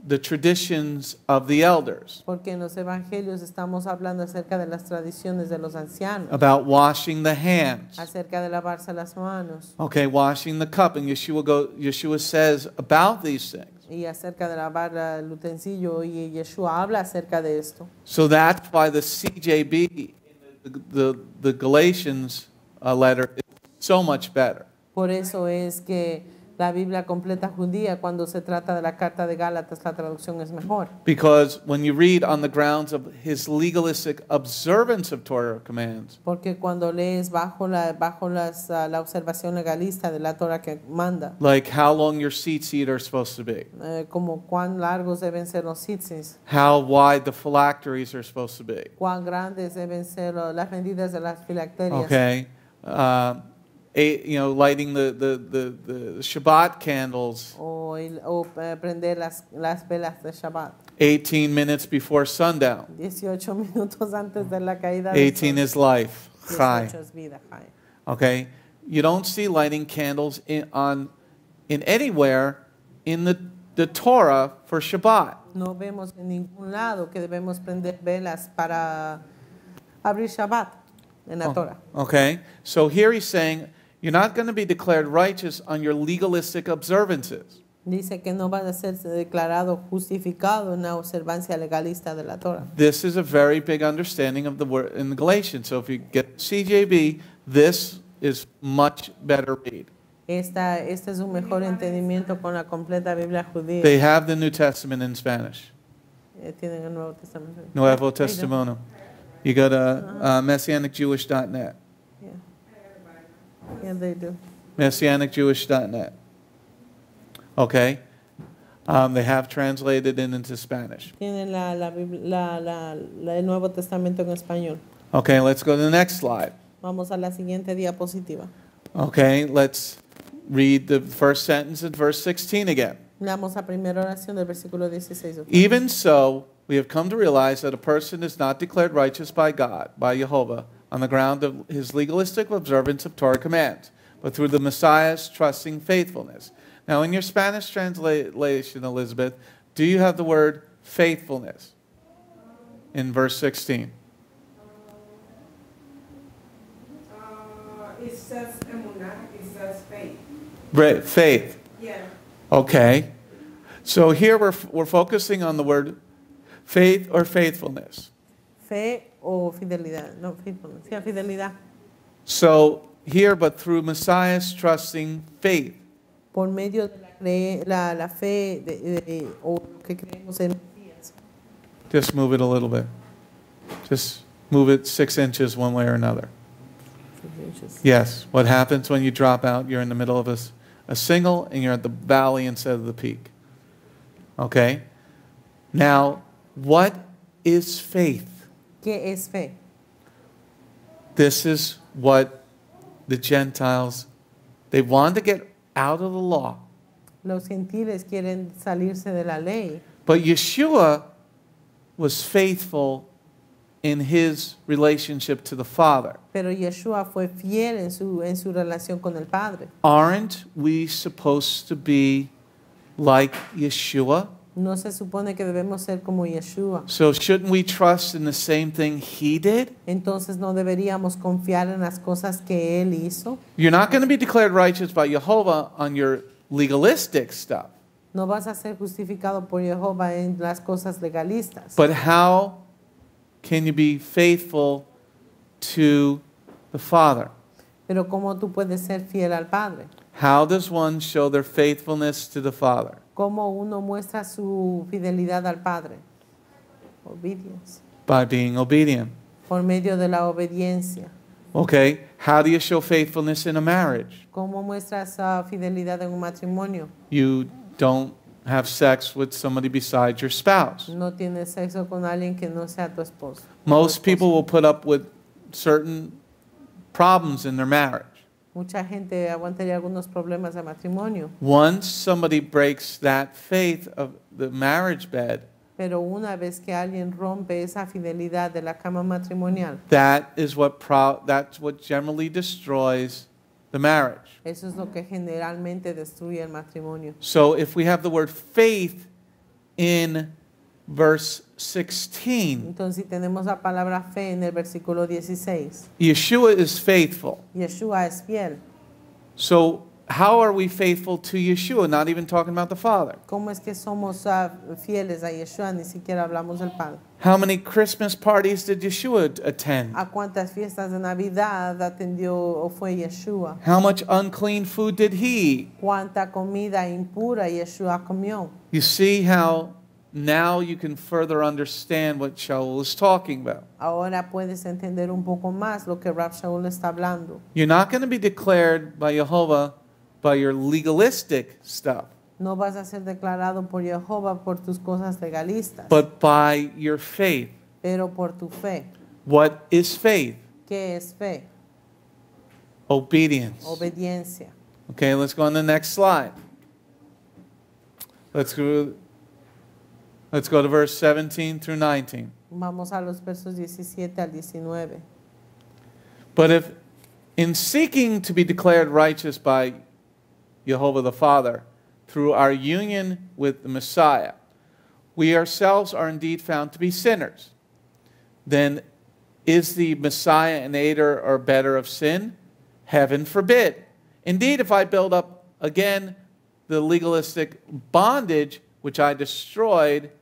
the traditions of the elders, Porque en los evangelios estamos hablando acerca de las tradiciones de los ancianos, about washing the hands, acerca de lavarse las manos okay, washing the cup, and Yeshua says about these things. y acerca de lavar el utensilio, y Yeshua habla acerca de esto. So that's why the CJB, the Galatians letter, is so much better. Por eso es que la Biblia completa judía, cuando se trata de la carta de Gálatas, la traducción es mejor. Because when you read on the grounds of his legalistic observance of Torah commands, Porque cuando lees bajo la observación legalista de la Torah que manda, like how long your seat are supposed to be, como cuán largos deben ser los tzitzis, how wide the phylacteries are supposed to be, cuán grandes deben ser las medidas de las filacterias. okay, lighting the Shabbat candles O prender las velas de Shabbat. 18 minutes before sundown. 18 minutos antes de la caída del 18 sol. is life. 18 Chai. es vida, Chai. Okay, you don't see lighting candles in anywhere in the Torah for Shabbat. No vemos en ningún lado que debemos prender velas para abrir Shabbat en la Torah. Okay, so here he's saying you're not going to be declared righteous on your legalistic observances. Dice que no va a ser declarado justificado en la observancia legalista de la Torah. This is a very big understanding of the word in Galatians. So if you get CJB, this is much better read. Este es un mejor entendimiento con la completa Biblia judía. They have the New Testament in Spanish. Tienen el Nuevo Testamento. Nuevo Testamento. You go to MessianicJewish.net. Yeah, they do. MessianicJewish.net. Okay. They have translated it into Spanish. Tienen el Nuevo Testamento en español. Okay, let's go to the next slide. Vamos a la siguiente diapositiva. Okay, let's read the first sentence in verse 16 again. Leamos la primera oración del versículo 16. Even so, we have come to realize that a person is not declared righteous by God, by Jehovah, on the ground of his legalistic observance of Torah commands, but through the Messiah's trusting faithfulness. Now, in your Spanish translation, Elizabeth, do you have the word faithfulness in verse 16? It says emunah, it says faith. Right, faith. Yeah. Okay. So here we're focusing on the word faith or faithfulness. fe o fidelidad. No, faithfulness. Yeah, fidelidad. So here, but through Messiah's trusting faith. Por medio de la fe o lo que creemos en Mesías. Just move it a little bit. Just move it 6 inches one way or another. 6 inches. Yes. What happens when you drop out? You're in the middle of a single and you're at the valley instead of the peak. Okay? Now, what is faith? ¿Qué es fe? This is what the Gentiles, they wanted to get out of the law. Los gentiles quieren salirse de la ley. But Yeshua was faithful in his relationship to the Father. Pero Yeshua fue fiel en su relación con el Padre. Aren't we supposed to be like Yeshua? No se supone que debemos ser como Yeshua. So shouldn't we trust in the same thing he did? Entonces no deberíamos confiar en las cosas que él hizo. You're not going to be declared righteous by Jehovah on your legalistic stuff. No vas a ser justificado por Jehová en las cosas legalistas. But how can you be faithful to the Father? Pero ¿cómo tú puedes ser fiel al Padre? How does one show their faithfulness to the Father? ¿Cómo uno muestra su fidelidad al Padre? Obedience. By being obedient. Por medio de la obediencia. Okay, how do you show faithfulness in a marriage? ¿Cómo muestras fidelidad en un matrimonio? You don't have sex with somebody besides your spouse. No tienes sexo con alguien que no sea tu esposo. Most people will put up with certain problems in their marriage. Mucha gente aguantaría algunos problemas de matrimonio. Once somebody breaks that faith of the marriage bed, Pero una vez que alguien rompe esa fidelidad de la cama matrimonial, that's what generally destroys the marriage. eso es lo que generalmente destruye el matrimonio. So if we have the word faith in verse 16, Entonces, si tenemos la palabra fe en el versículo 16, Yeshua is faithful. Yeshua es fiel. So how are we faithful to Yeshua? Not even talking about the Father. ¿Cómo es que somos fieles a Yeshua? Ni siquiera hablamos del Padre. How many Christmas parties did Yeshua attend? ¿A cuántas fiestas de Navidad atendió o fue Yeshua? How much unclean food did he eat? ¿Cuánta comida impura Yeshua comió? You see how now you can further understand what Shaul is talking about. Ahora puedes entender un poco más lo que Rab Shaul está hablando. You're not going to be declared by Jehovah by your legalistic stuff, No vas a ser declarado por Jehová por tus cosas legalistas, but by your faith. pero por tu fe. What is faith? ¿Qué es fe? Obedience. Obediencia. Okay, let's go on the next slide. Let's go to verse 17 through 19. Vamos a los versos 17 al 19. But if in seeking to be declared righteous by Jehovah the Father through our union with the Messiah, we ourselves are indeed found to be sinners, then is the Messiah an aider or better of sin? Heaven forbid. Indeed, if I build up again the legalistic bondage which I destroyed,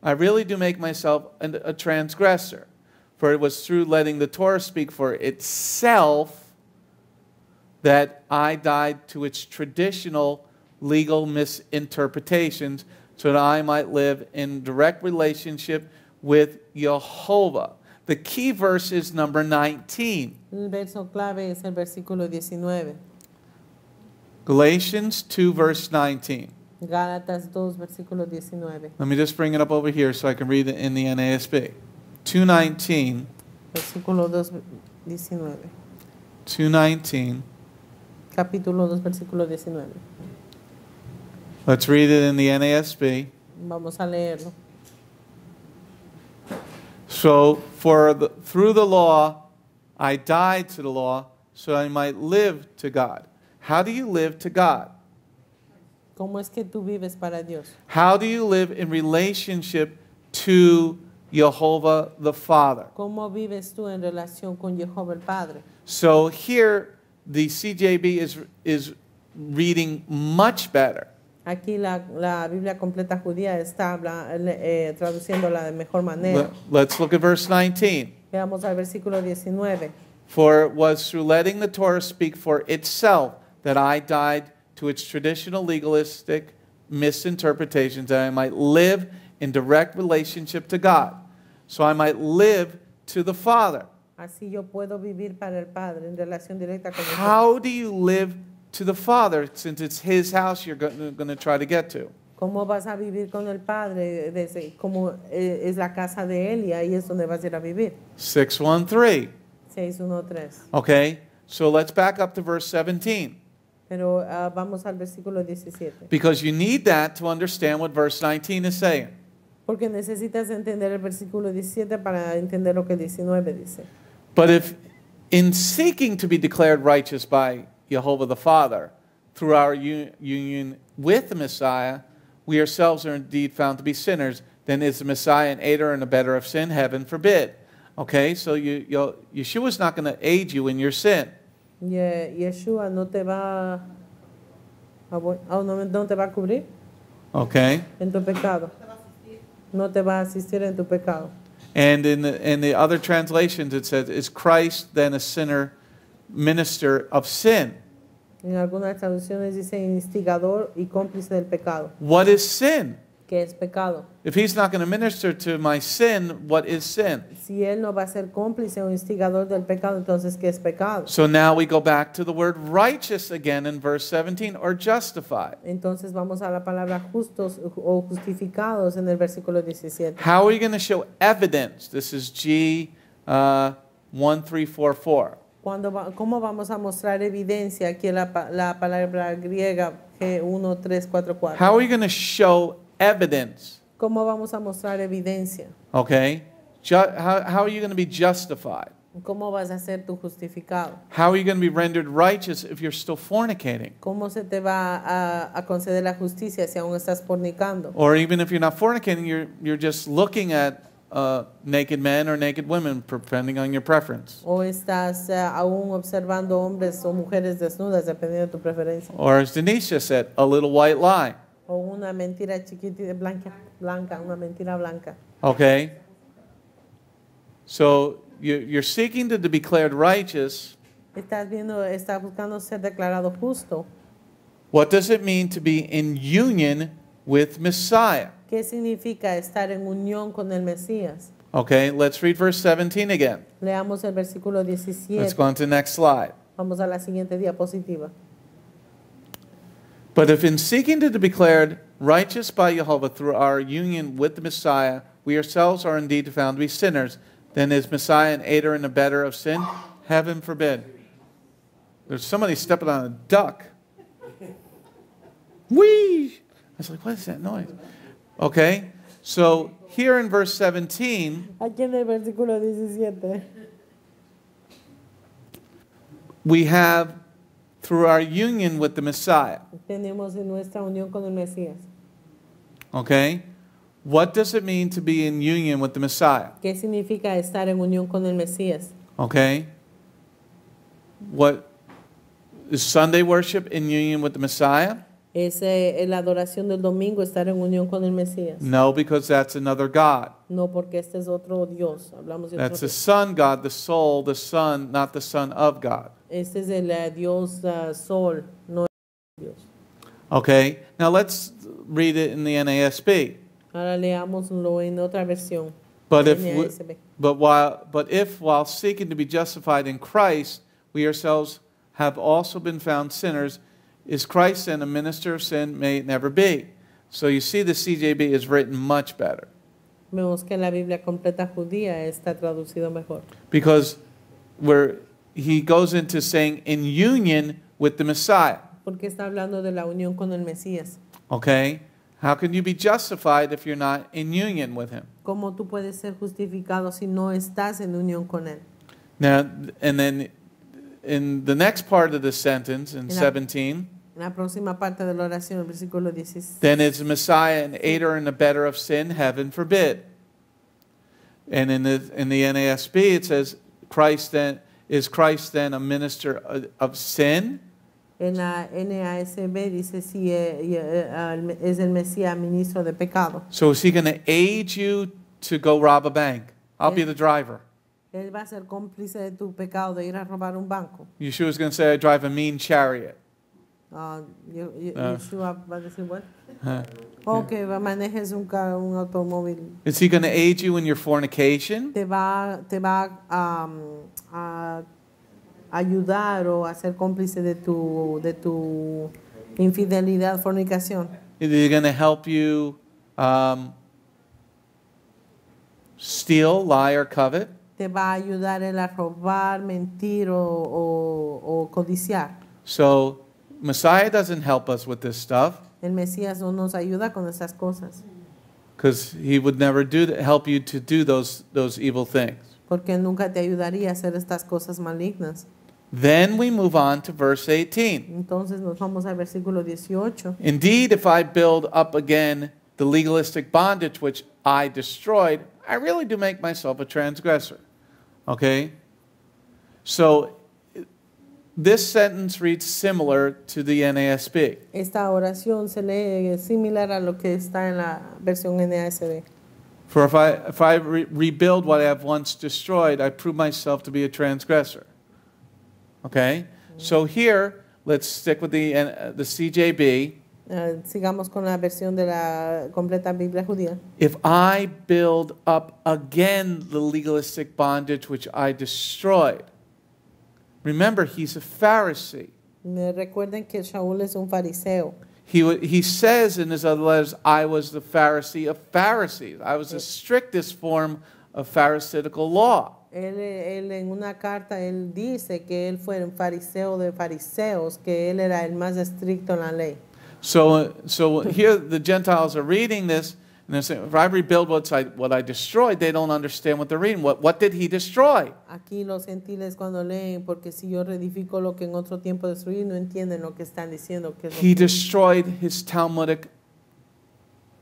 I really do make myself a transgressor. For it was through letting the Torah speak for itself that I died to its traditional legal misinterpretations so that I might live in direct relationship with Jehovah. The key verse is number 19. El verso clave es el versículo 19. Galatians 2 verse 19. Gálatas 2, versículo 19. Let me just bring it up over here so I can read it in the NASB. 2:19. Versículo 2, 19. 2:19. Capítulo 2, versículo 19. Let's read it in the NASB. Vamos a leerlo. So, through the law, I died to the law so I might live to God. How do you live to God? ¿Cómo es que tú vives para Dios? How do you live in relationship to Jehovah the Father? ¿Cómo vives tú en relación con Jehová el Padre? So here, the CJB is reading much better. Aquí la Biblia completa judía está traduciéndola de mejor manera. Let's look at verse 19. Veamos al versículo 19. For it was through letting the Torah speak for itself that I died to its traditional legalistic misinterpretations, that I might live in direct relationship to God. So I might live to the Father. Así yo puedo vivir para el Padre en relación directa con el Padre. How do you live to the Father, since it's His house you're going to try to get to? ¿Cómo vas a vivir con el Padre? Como es la casa de Él y ahí es donde vas a ir a vivir. 6:13. 6:1-3. Okay, so let's back up to verse 17. Pero vamos al versículo 17. Because you need that to understand what verse 19 is saying. Porque necesitas entender el versículo 17 para entender lo que el 19 dice. But if in seeking to be declared righteous by Jehovah the Father through our union with the Messiah, we ourselves are indeed found to be sinners, then is the Messiah an aider and abettor of sin? Heaven forbid. Okay, so Yeshua is not going to aid you in your sin. Yeshua no te va no te va a cubrir. Okay. En tu pecado. No te va a asistir en tu pecado. And in the other translations it says, is Christ then a sinner, minister of sin? En algunas traducciones dice instigador y cómplice del pecado. What is sin? ¿Qué es pecado? If he's not going to minister to my sin, what is sin? Si él no va a ser cómplice o instigador del pecado, entonces ¿qué es pecado? So now we go back to the word righteous again in verse 17, or justified. Entonces vamos a la palabra justos o justificados en el versículo 17. How are you going to show evidence? This is G1344. ¿Cómo vamos a mostrar evidencia? Aquí la palabra griega G1344. How are you going to show evidence? ¿Cómo vamos a mostrar evidencia? Okay. How are you going to be justified? ¿Cómo vas a ser tu justificado? How are you going to be rendered righteous if you're still fornicating? ¿Cómo se te va a conceder la justicia si aún estás fornicando? Or even if you're not fornicating, you're just looking at naked men or naked women, depending on your preference. O estás aún observando hombres o mujeres desnudas, dependiendo de tu preferencia. Or as Denise just said, a little white lie. O una mentira chiquitita, blanca, una mentira blanca. Okay. So you're seeking to be declared righteous. Estás buscando ser declarado justo. What does it mean to be in union with Messiah? ¿Qué significa estar en unión con el Mesías? Okay, let's read verse 17 again. Leamos el versículo 17. Let's go on to the next slide. Vamos a la siguiente diapositiva. But if in seeking to be declared righteous by Jehovah through our union with the Messiah, we ourselves are indeed found to be sinners, then is Messiah an aider and abettor of sin? Heaven forbid. There's somebody stepping on a duck. Whee! I was like, what is that noise? Okay, so here in verse 17, aquí en el versículo 17, we have through our union with the Messiah. tenemos en nuestra unión con el Mesías. Okay, what does it mean to be in union with the Messiah? ¿Qué significa estar en unión con el Mesías? Okay, what is Sunday worship in union with the Messiah? ¿Es la adoración del domingo estar en unión con el Mesías? No, because that's another God. No, porque este es otro Dios. Hablamos de That's otro the Son God, the soul, the Son, not the Son of God. Este es el Dios Sol, no el Dios. Okay, now let's read it in the NASB. Ahora leámoslo en otra versión. But NASB. if while seeking to be justified in Christ, we ourselves have also been found sinners, is Christ then a minister of sin? May it never be. So you see the CJB is written much better. Vemos que la Biblia completa judía está traducido mejor. Because he goes into saying in union with the Messiah. Porque está hablando de la unión con el Mesías. Okay? How can you be justified if you're not in union with him? ¿Cómo tú puedes ser justificado si no estás en unión con él? Now, and then in the next part of the sentence, in 17, En la próxima parte de la oración, el versículo 16. then is Messiah an aider and abettor of sin? Heaven forbid. And in the NASB it says, is Christ then a minister of sin? En la NASB dice si es el Mesías ministro de pecado. So is he going to aid you to go rob a bank? I'll be the driver. Él va a ser cómplice de tu pecado de ir a robar un banco. Yeshua's going to say, I drive a mean chariot. Yeshua va a decir, what? Que manejes un automóvil. Is he going to aid you in your fornication? Te va a ayudar o a ser cómplice de tu infidelidad, fornicación. Is he going to help you steal, lie, or covet? Te va a ayudar él a robar, mentir o codiciar. So Messiah doesn't help us with this stuff. El Mesías no nos ayuda con esas cosas. Because he would never help you to do those evil things. Porque él nunca te ayudaría a hacer estas cosas malignas. Then we move on to verse 18. Entonces nos vamos al versículo 18. Indeed, if I build up again the legalistic bondage which I destroyed, I really do make myself a transgressor. Okay? So this sentence reads similar to the NASB. Esta oración se lee similar a lo que está en la versión NASB. For if I rebuild what I have once destroyed, I prove myself to be a transgressor. Okay? So here, let's stick with the CJB. Sigamos con la versión de la completa Biblia judía. If I build up again the legalistic bondage which I destroyed. Remember, he's a Pharisee. Recuerden que Shaul es un fariseo. He says in his other letters, I was the Pharisee of Pharisees. I was the strictest form of Pharisaical law. Él en una carta, él dice que él fue un fariseo de fariseos, que él era el más estricto en la ley. So here the Gentiles are reading this, and they're saying, if I rebuild what I destroyed, they don't understand what they're reading. What did he destroy? Aquí los gentiles cuando leen, porque si yo reedifico lo que en otro tiempo destruí, no entienden lo que están diciendo. He destroyed his Talmudic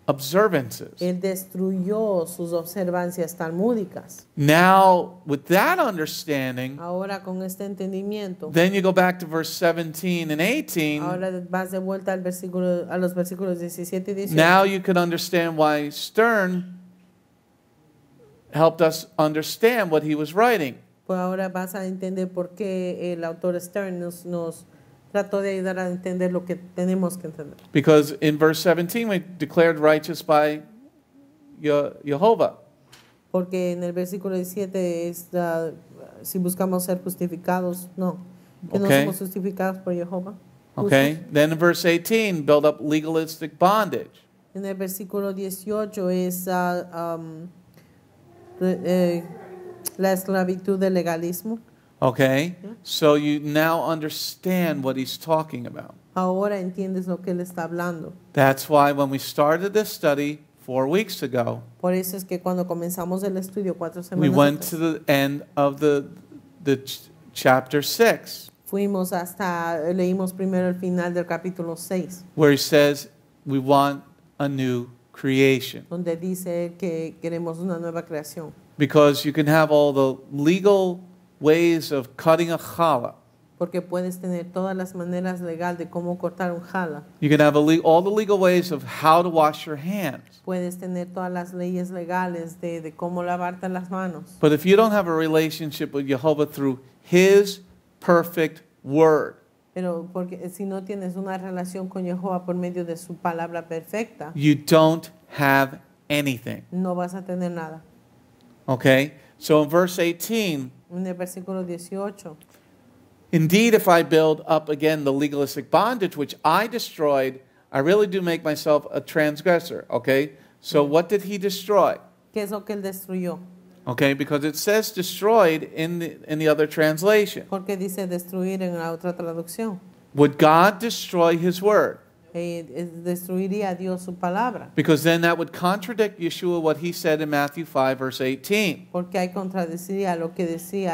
observances. Él destruyó sus observancias talmúdicas. Now, with that understanding, ahora con este entendimiento, then you go back to verse 17 and 18. Ahora vas de vuelta a los versículos 17 y 18. Now you can understand why Stern helped us understand what he was writing. Pues ahora vas a entender por qué el autor Stern nos trató de ayudar a entender lo que tenemos que entender. Because in verse 17 we declared righteous by Jehovah. Porque en el versículo 17 es si buscamos ser justificados, no. Que no somos justificados por Jehová. Okay. Then in verse 18, build up legalistic bondage. En el versículo 18 es la esclavitud del legalismo. Okay, so you now understand what he's talking about. Ahora entiendes lo que él está hablando. That's why when we started this study 4 weeks ago, por eso es que cuando comenzamos el estudio 4 semanas we went to the end of the chapter 6. Fuimos leímos primero el final del capítulo 6. Where he says we want a new creation. Donde dice que queremos una nueva creación. Because you can have all the legal ways of cutting a challah. Porque puedes tener todas las maneras legales de cómo cortar un challah. You can have all the legal ways of how to wash your hands. Puedes tener todas las leyes legales de cómo lavarte las manos. But if you don't have a relationship with Jehovah through His perfect word, pero porque si no tienes una relación con Jehová por medio de su palabra perfecta, you don't have anything. No vas a tener nada. Okay? So in verse 18, en el versículo 18, indeed, if I build up again the legalistic bondage which I destroyed, I really do make myself a transgressor. Okay? So what did he destroy? ¿Qué es lo que él destruyó? Okay, because it says destroyed in the other translation. Porque dice destruir en la otra traducción. Would God destroy His word? Destruiría Dios su palabra. Because then that would contradict Yeshua what he said in Matthew 5 verse 18. Porque ahí contradeciría lo que dice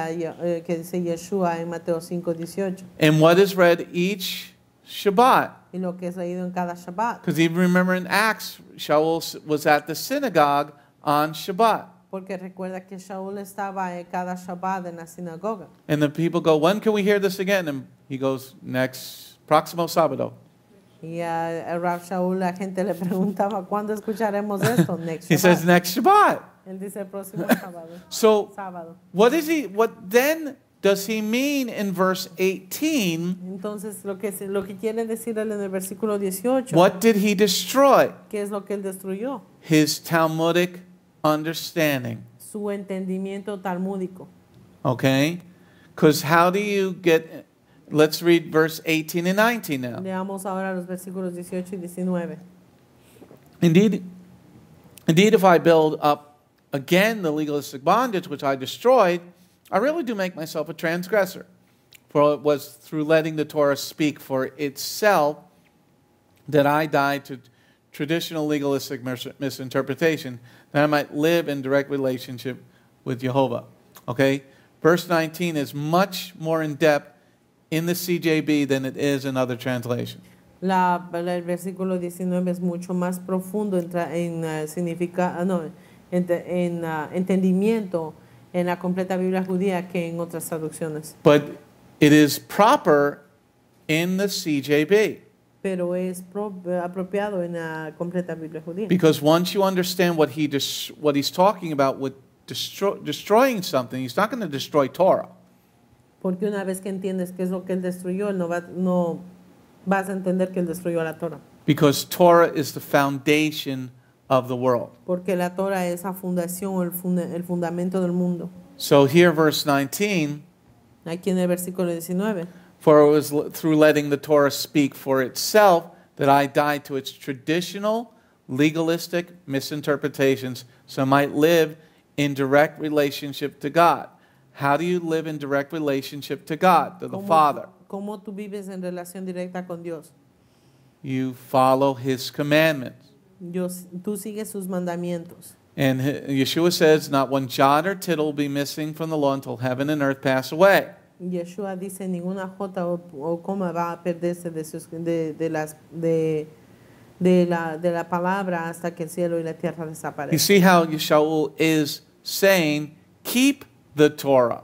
Yeshua en Mateo 5:18. And what is read each Shabbat. Y lo que es leído en cada Shabbat. Because even remember in Acts, Shaul was at the synagogue on Shabbat. Porque recuerda que Shaul estaba cada Shabbat en la sinagoga. And the people go, when can we hear this again? And he goes, next Próximo sábado. Y a Rav Shaul la gente le preguntaba, ¿cuándo escucharemos esto? Next He says Shabbat. next Shabbat. Él dice el próximo sábado. So Sábado. what then does he mean in verse 18? Entonces, lo que quiere decir él en el versículo 18, What did he destroy? ¿qué es lo que él destruyó? His Talmudic understanding. Su entendimiento talmúdico. Okay? Because how do you get, let's read verse 18 and 19 now. Leamos ahora los versículos 18 y 19. Indeed, if I build up again the legalistic bondage which I destroyed, I really do make myself a transgressor. For it was through letting the Torah speak for itself that I died to traditional legalistic misinterpretation, that I might live in direct relationship with Jehovah. Okay? Verse 19 is much more in depth in the CJB than it is in other translations. El versículo 19 es mucho más profundo en entendimiento en la completa Biblia judía que en otras traducciones. But it is proper in the CJB. Pero es apropiado en la completa Biblia judía. Because once you understand what he's talking about with destroying something, he's not going to destroy Torah. Porque una vez que entiendes qué es lo que él destruyó, no vas a entender que él destruyó la Torah. Because Torah is the foundation of the world. Porque la Torah es la fundación, el fundamento del mundo. So here, verse 19, Aquí en el versículo 19. for it was through letting the Torah speak for itself that I died to its traditional, legalistic misinterpretations, so I might live in direct relationship to God. How do you live in direct relationship to God, to the Father? ¿Cómo tú vives en relación directa con Dios? You follow His commandments. Tú sigues sus mandamientos. And Yeshua says, not one jot or tittle will be missing from the law until heaven and earth pass away. Yeshua dice, ninguna jota o coma va a perderse de la palabra hasta que el cielo y la tierra You desaparezcan. see how Yeshua is saying, keep the Torah.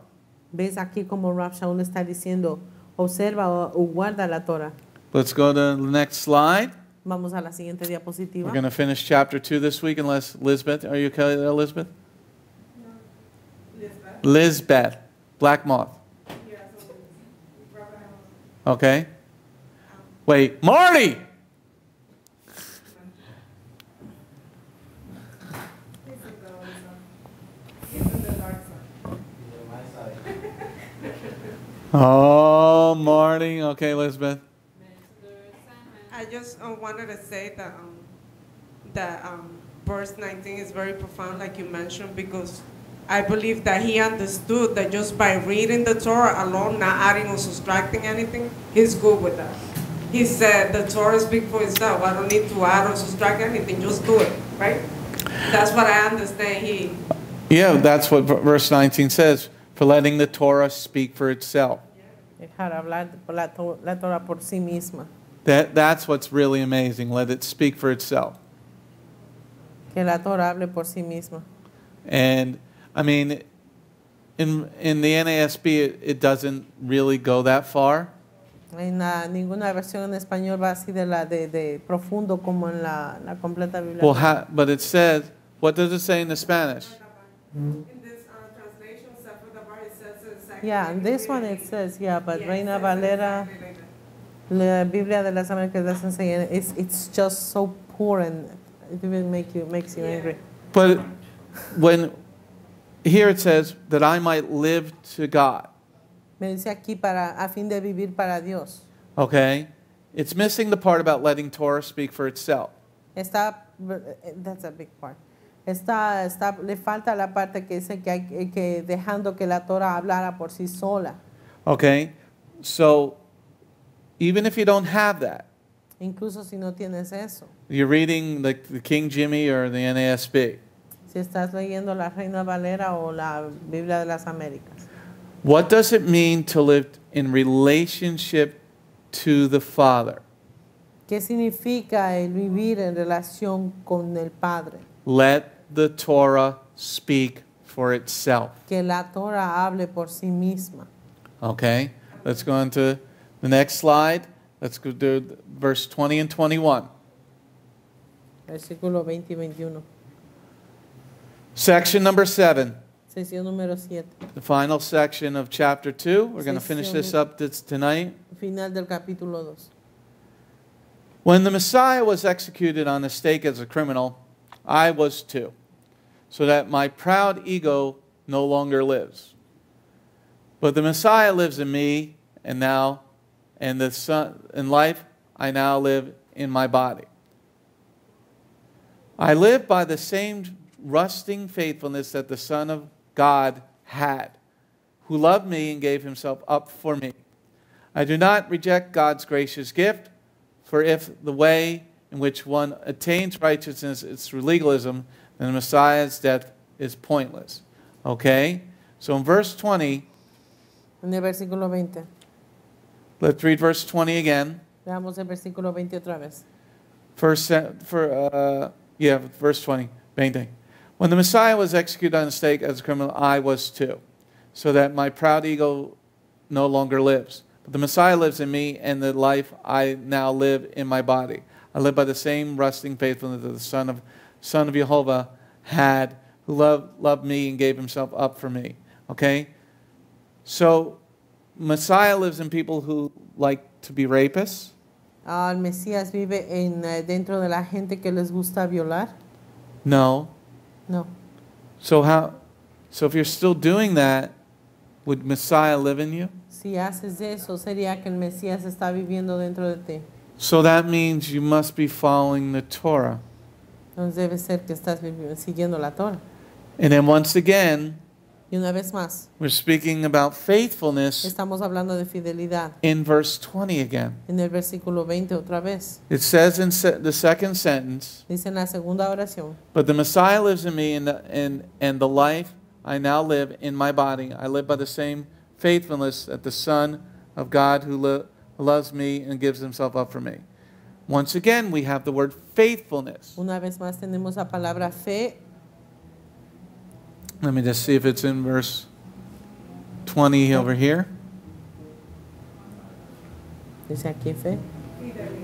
¿Ves aquí como Rav Shaul está diciendo, observa o guarda la Torah? Let's go to the next slide. Vamos a la siguiente diapositiva. We're going to finish chapter 2 this week, unless Lisbeth, are you okay there, Elizabeth? Lisbeth, Black Moth. Okay. Wait, Marty! Oh, Marty. Okay, Elizabeth. I just wanted to say that verse 19 is very profound, like you mentioned, because I believe that he understood that just by reading the Torah alone, not adding or subtracting anything, he's good with that. He said the Torah speaks for itself. I don't need to add or subtract anything, just do it, right? That's what I understand. Yeah, that's what verse 19 says, for letting the Torah speak for itself. Dejar hablar la Torah por sí misma. That's what's really amazing. Let it speak for itself. Que la Torah hable por sí misma. And I mean, in the NASB, it doesn't really go that far. En ninguna versión en español va así de profundo como en la completa Biblia. Well, but it says, what does it say in the Spanish? In this translation, it says exactly. Yeah, in this one it says, yeah, but Reina Valera, la Biblia de las Américas doesn't say it. It's just so poor and it even makes you angry. But when here it says that I might live to God. Me dice aquí a fin de vivir para Dios. Okay? It's missing the part about letting Torah speak for itself. That's a big part. Le falta la parte que dice que dejando que la Torah hablara por sí sola. Okay? So, even if you don't have that, Incluso si no tienes eso. you're reading the King Jimmy or the NASB. Si estás leyendo la Reina Valera o la Biblia de las Américas. What does it mean to live in relationship to the Father? ¿Qué significa el vivir en relación con el Padre? Let the Torah speak for itself. Que la Torah hable por sí misma. Okay? Let's go on to the next slide. Let's go do verse 20 and 21. Versículo 20 y 21. Section number 7, Sección número 7. the final section of chapter 2. We're going to finish this up tonight. Final del capítulo 2. When the Messiah was executed on the stake as a criminal, I was too, so that my proud ego no longer lives. But the Messiah lives in me, and now, and the Son, in life, I now live in my body. I live by the same rusting faithfulness that the Son of God had, who loved me and gave himself up for me. I do not reject God's gracious gift, for if the way in which one attains righteousness is through legalism, then the Messiah's death is pointless. Okay? So in verse 20, En el versículo 20. let's read verse 20 again. Veamos el versículo 20 otra vez. Verse 20. 20. When the Messiah was executed on the stake as a criminal, I was too, so that my proud ego no longer lives. But the Messiah lives in me, and the life I now live in my body. I live by the same rusting faithfulness that the Son of Jehovah had, who loved me and gave himself up for me. Okay? So, Messiah lives in people who like to be rapists. El Mesías vive dentro de la gente que les gusta violar. No. No. So if you're still doing that, would Messiah live in you? Si haces eso, sería que el Mesías está viviendo dentro de ti. So that means you must be following the Torah. Entonces debe ser que estás siguiendo la Torah. And then once again, Y una vez más, we're speaking about faithfulness estamos hablando de fidelidad. in verse 20 again. En el versículo 20 otra vez. It says in the second sentence, Dice en la segunda oración. but the Messiah lives in me, and the life I now live in my body. I live by the same faithfulness that the Son of God who loves me and gives himself up for me. Once again, we have the word faithfulness. Una vez más tenemos la palabra fe. Let me just see if it's in verse 20 over here. Dice aquí fe.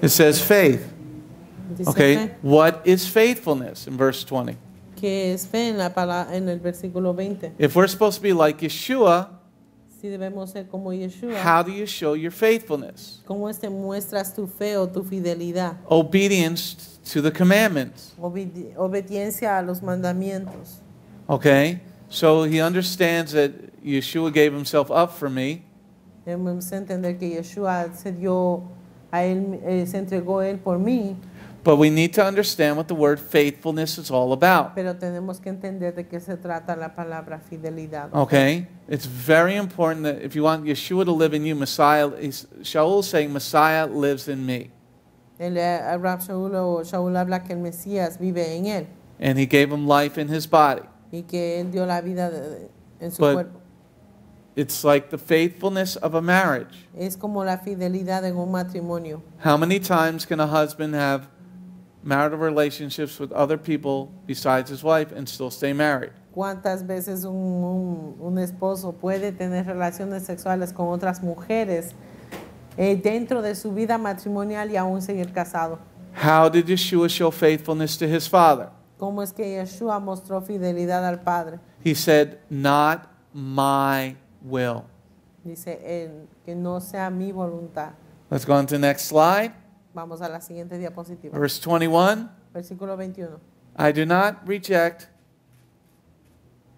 It says faith. Dice Okay, fe. what is faithfulness in verse 20? ¿Qué es fe en el versículo 20? If we're supposed to be like Yeshua, Si debemos ser como Yeshua, how do you show your faithfulness? ¿cómo muestras tu fe o tu fidelidad? Obedience to the commandments. Obediencia a los mandamientos. Okay, so he understands that Yeshua gave himself up for me. Debemos entender que Yeshua se dio a él, se entregó él por mí, But we need to understand what the word faithfulness is all about. pero tenemos que entender de qué se trata la palabra fidelidad. Okay? It's very important that if you want Yeshua to live in you, Shaul is saying, Messiah lives in me. El Rab Shaul habla que el Mesías vive en él And he gave him life in his body. y que él dio la vida en su But cuerpo. it's like the faithfulness of a marriage. Es como la fidelidad en un matrimonio. How many times can a husband have marital relationships with other people besides his wife and still stay married? ¿Cuántas veces un esposo puede tener relaciones sexuales con otras mujeres dentro de su vida matrimonial y aún seguir casado? How did Yeshua show faithfulness to his father? ¿Cómo es que Yeshua mostró fidelidad al Padre? He said, not my will. Dice que no sea mi voluntad. Let's go on to the next slide. Vamos a la siguiente diapositiva. Verse 21. Versículo 21. I do not reject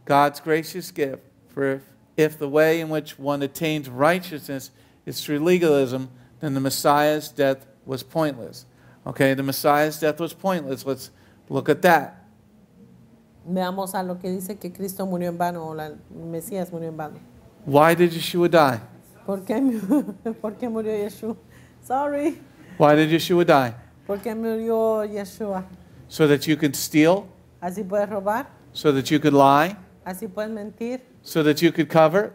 God's gracious gift, for if the way in which one attains righteousness is through legalism, then the Messiah's death was pointless. Okay, the Messiah's death was pointless. Let's look at that. Veamos a lo que dice que Cristo murió en vano o el Mesías murió en vano. Why did Yeshua die? ¿Por qué murió Yeshua? Sorry. Why did Yeshua die? ¿Por qué murió Yeshua? So that you could steal? Así puedes robar, So that you could lie? así puedes mentir, So that you could covet?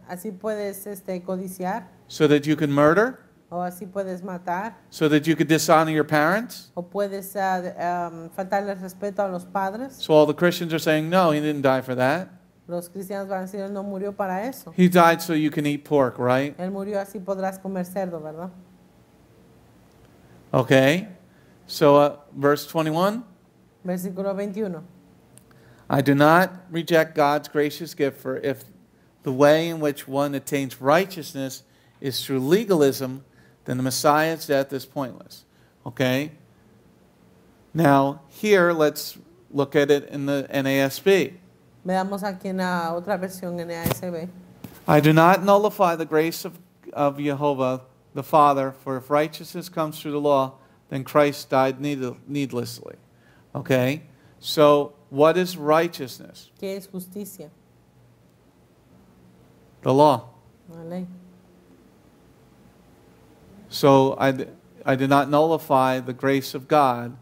así puedes codiciar, So that you could murder? o así puedes matar, So that you could dishonor your parents? o puedes faltarle respeto a los padres. So all the Christians are saying, no, he didn't die for that. Los cristianos van a decir, él no murió para eso. He died so you can eat pork, right? Él murió así podrás comer cerdo, ¿verdad? Okay? So, verse 21. Versículo 21. I do not reject God's gracious gift, for if the way in which one attains righteousness is through legalism, then the Messiah's death is pointless. Okay? Now, here, let's look at it in the NASB. Veamos aquí en la otra versión en NASB. I do not nullify the grace of Jehovah the Father, for if righteousness comes through the law, then Christ died needlessly. Okay? So, what is righteousness? ¿Qué es justicia? The law. La ley. So, I did not nullify the grace of God.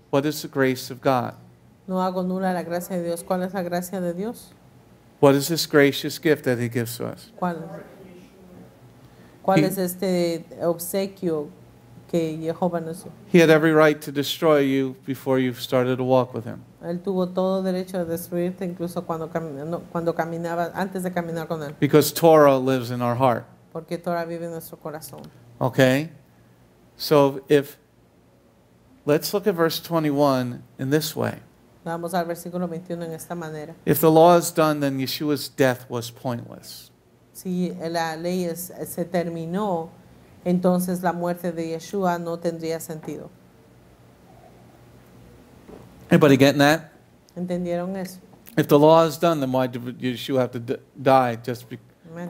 What is the grace of God? No hago nula la gracia de Dios. ¿Cuál es la gracia de Dios? What is this gracious gift that He gives to us? ¿Cuál es este obsequio que Jehová nos dio? He had every right to destroy you before you started to walk with Him. Él tuvo todo derecho a destruirte incluso cuando caminaba, antes de caminar con Él. Because Torah lives in our heart. Porque Torah vive en nuestro corazón. Okay? So let's look at verse 21 in this way. Vamos al versículo 21 en esta manera. If the law is done, then Yeshua's death was pointless. Si la ley se terminó, entonces la muerte de Yeshua no tendría sentido. Anybody getting that? ¿Entendieron eso? If the law is done, then why did Yeshua have to die? Amen.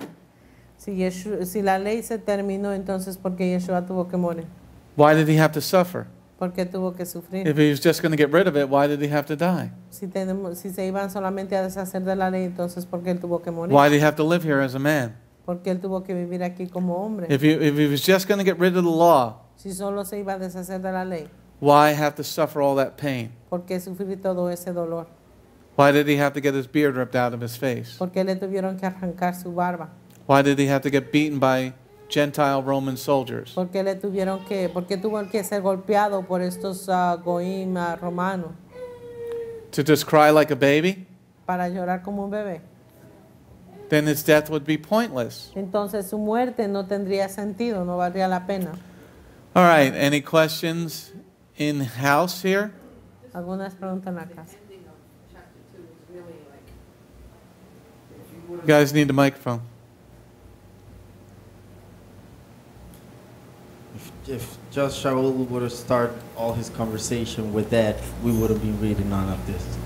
Si la ley se terminó, entonces ¿por qué Yeshua tuvo que morir? Why did He have to suffer? ¿Por qué tuvo que sufrir? If He was just going to get rid of it, why did He have to die? Si se iban solamente a deshacer de la ley, entonces ¿por qué él tuvo que morir? Why did He have to live here as a man? ¿Por qué él tuvo que vivir aquí como hombre? If he was just going to get rid of the law, Si solo se iba a deshacer de la ley, why have to suffer all that pain? ¿por qué sufrir todo ese dolor? Why did He have to get His beard ripped out of His face? ¿Por qué le tuvieron que arrancar su barba? Why did He have to get beaten by Gentile Roman soldiers? ¿Por qué tuvo que ser golpeado por estos goim romanos? To just cry like a baby? Para llorar como un bebé. Then His death would be pointless. Entonces su muerte no tendría sentido, no valdría la pena. All right, any questions in house here? Algunas preguntas en la casa. You guys need the microphone. If Judge Shaul would have started all his conversation with that, we would have been reading none of this.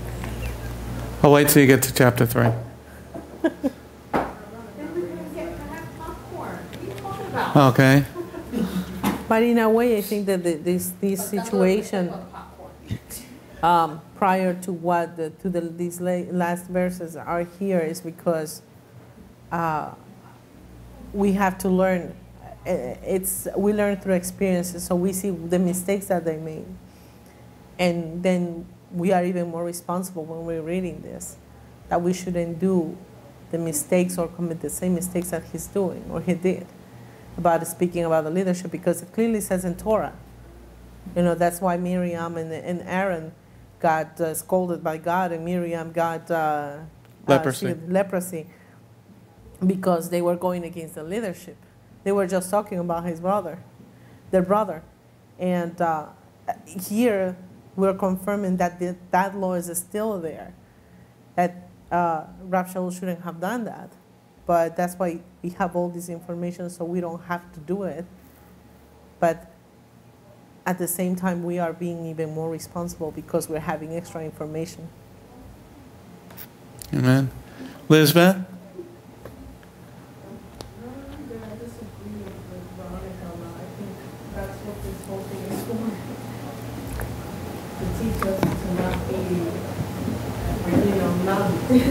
I'll wait till you get to chapter 3. Okay. But in a way, I think that this situation prior to what these last verses are here is because we have to learn. We learn through experiences, so we see the mistakes that they made, and then we are even more responsible when we're reading this, that we shouldn't do the mistakes or commit the same mistakes that he's doing or he did about speaking about the leadership, because it clearly says in Torah. You know, that's why Miriam and Aaron got scolded by God, and Miriam got leprosy because they were going against the leadership. They were just talking about their brother. And here we're confirming that that law is still there, that Rav Shaul shouldn't have done that. But that's why we have all this information, so we don't have to do it. But at the same time, we are being even more responsible because we're having extra information. Amen. Lisbeth?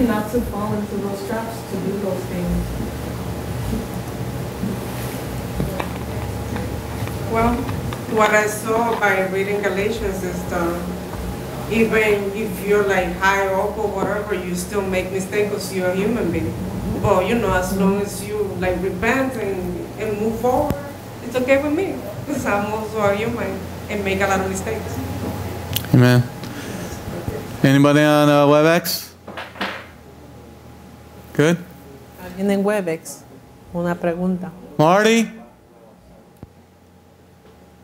Not to fall into those traps, to do those things. Well, what I saw by reading Galatians is even if you're like high up or whatever, you still make mistakes because you're a human being. But you know, as long as you like repent and move forward, it's okay with me because I'm also a human and make a lot of mistakes. Amen. Anybody on WebEx? Good. Alguien en WebEx, una pregunta. Marty?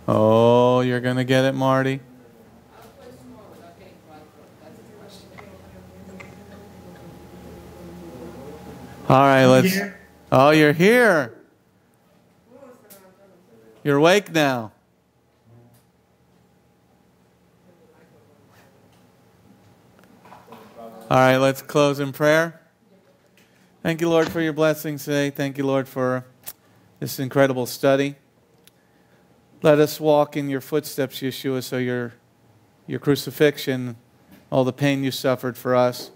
Oh, you're going to get it, Marty? All right, let's... Oh, you're here. You're awake now. All right, let's close in prayer. Thank you, Lord, for your blessings today. Thank you, Lord, for this incredible study. Let us walk in your footsteps, Yeshua, so your crucifixion, all the pain you suffered for us,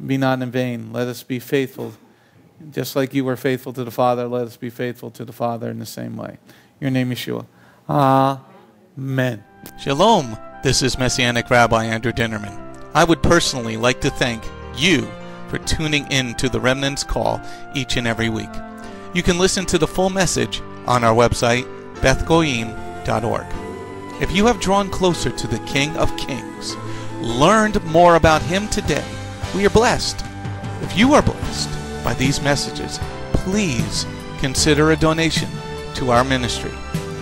be not in vain. Let us be faithful. Just like you were faithful to the Father, let us be faithful to the Father in the same way. In your name, Yeshua. Amen. Shalom. This is Messianic Rabbi Andrew Dinnerman. I would personally like to thank you for tuning in to the Remnant's Call each and every week. You can listen to the full message on our website, bethgoyim.org. If you have drawn closer to the King of Kings, learned more about Him today, we are blessed. If you are blessed by these messages, please consider a donation to our ministry.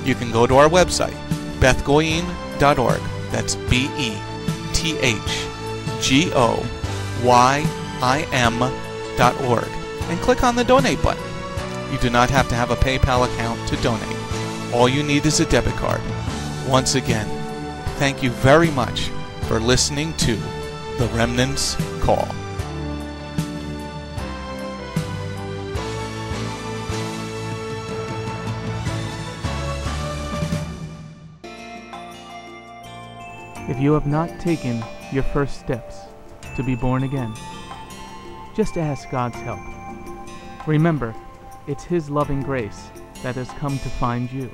You can go to our website, bethgoyim.org. That's BETHGOYIM.org, and click on the donate button. You do not have to have a PayPal account to donate. All you need is a debit card. Once again, thank you very much for listening to The Remnant's Call. If you have not taken your first steps to be born again, just ask God's help. Remember, it's His loving grace that has come to find you.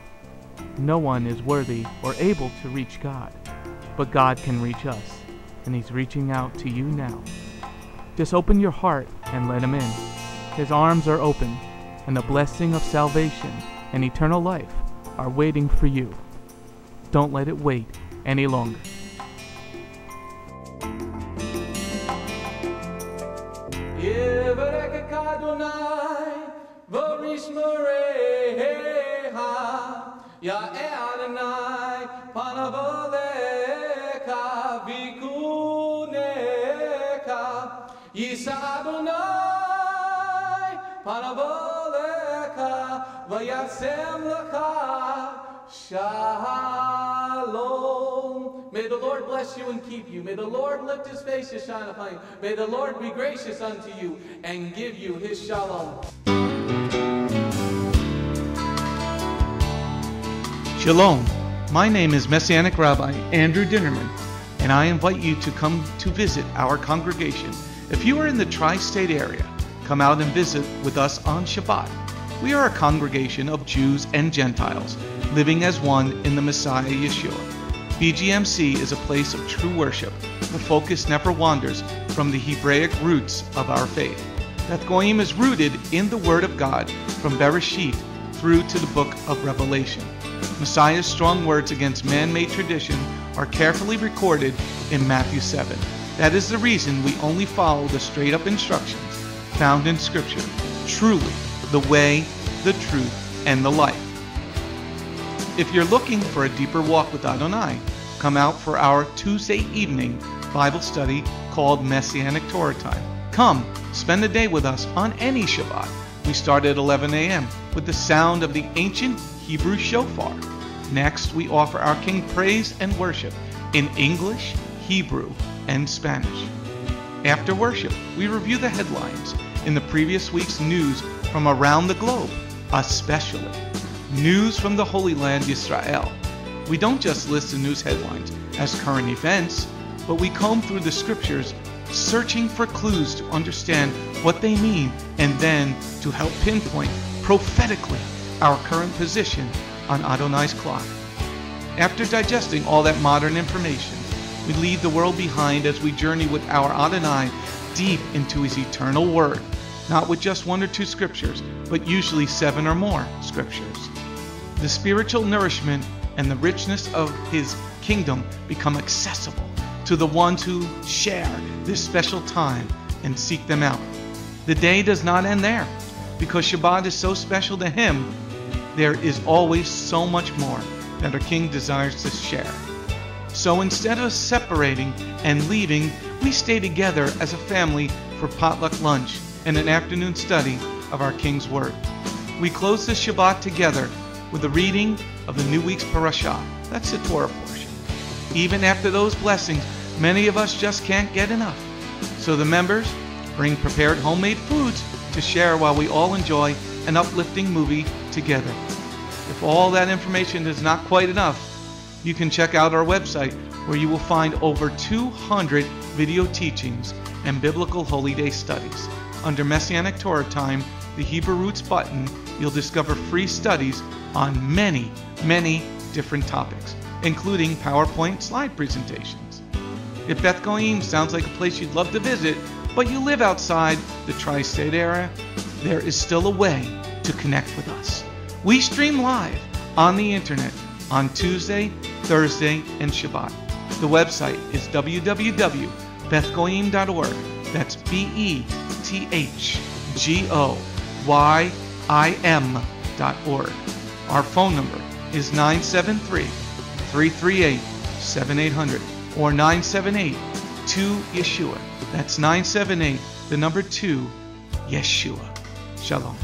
No one is worthy or able to reach God, but God can reach us, and He's reaching out to you now. Just open your heart and let Him in. His arms are open, and the blessing of salvation and eternal life are waiting for you. Don't let it wait any longer. Ya Adonai, panavoleka, vikuneka, Yisa Adonai, panavoleka, vayasem laka, shalom. May the Lord bless you and keep you. May the Lord lift His face to shine upon you. May the Lord be gracious unto you and give you His shalom. Shalom. My name is Messianic Rabbi Andrew Dinnerman, and I invite you to come to visit our congregation. If you are in the tri-state area, come out and visit with us on Shabbat. We are a congregation of Jews and Gentiles, living as one in the Messiah Yeshua. Bgmc is a place of true worship. The focus never wanders from the Hebraic roots of our faith. Beth Goyim is rooted in the Word of God from Bereshit through to the book of Revelation. Messiah's strong words against man-made tradition are carefully recorded in Matthew 7. That is the reason we only follow the straight-up instructions found in Scripture, truly the way, the truth, and the life. If you're looking for a deeper walk with Adonai, come out for our Tuesday evening Bible study called Messianic Torah Time. Come, spend the day with us on any Shabbat. We start at 11 a.m. with the sound of the ancient Hebrew shofar. Next, we offer our King praise and worship in English, Hebrew, and Spanish. After worship, we review the headlines in the previous week's news from around the globe, especially news from the Holy Land, Israel. We don't just list the news headlines as current events, but we comb through the scriptures, searching for clues to understand what they mean and then to help pinpoint prophetically our current position on Adonai's clock. After digesting all that modern information, we leave the world behind as we journey with our Adonai deep into His eternal Word, not with just one or two scriptures, but usually 7 or more scriptures. The spiritual nourishment and the richness of His kingdom become accessible to the ones who share this special time and seek them out. The day does not end there. Because Shabbat is so special to Him, there is always so much more. that our King desires to share. So instead of separating and leaving, we stay together as a family for potluck lunch and an afternoon study of our King's Word. We close the Shabbat together with the reading of the new week's parashah. That's the Torah portion. Even after those blessings, many of us just can't get enough. So the members bring prepared homemade foods to share while we all enjoy an uplifting movie together. If all that information is not quite enough, you can check out our website where you will find over 200 video teachings and biblical holy day studies. Under Messianic Torah Time, the Hebrew Roots button, you'll discover free studies on many different topics, including PowerPoint slide presentations. If Beth Goyim sounds like a place you'd love to visit, but you live outside the tri-state area, there is still a way to connect with us. We stream live on the internet on Tuesday, Thursday, and Shabbat. The website is www.bethgoyim.org. That's BETHGOYIM.org. Our phone number is 973-338-7800 or 978-2-YESHUA. That's 978, the number 2, Yeshua. Shalom.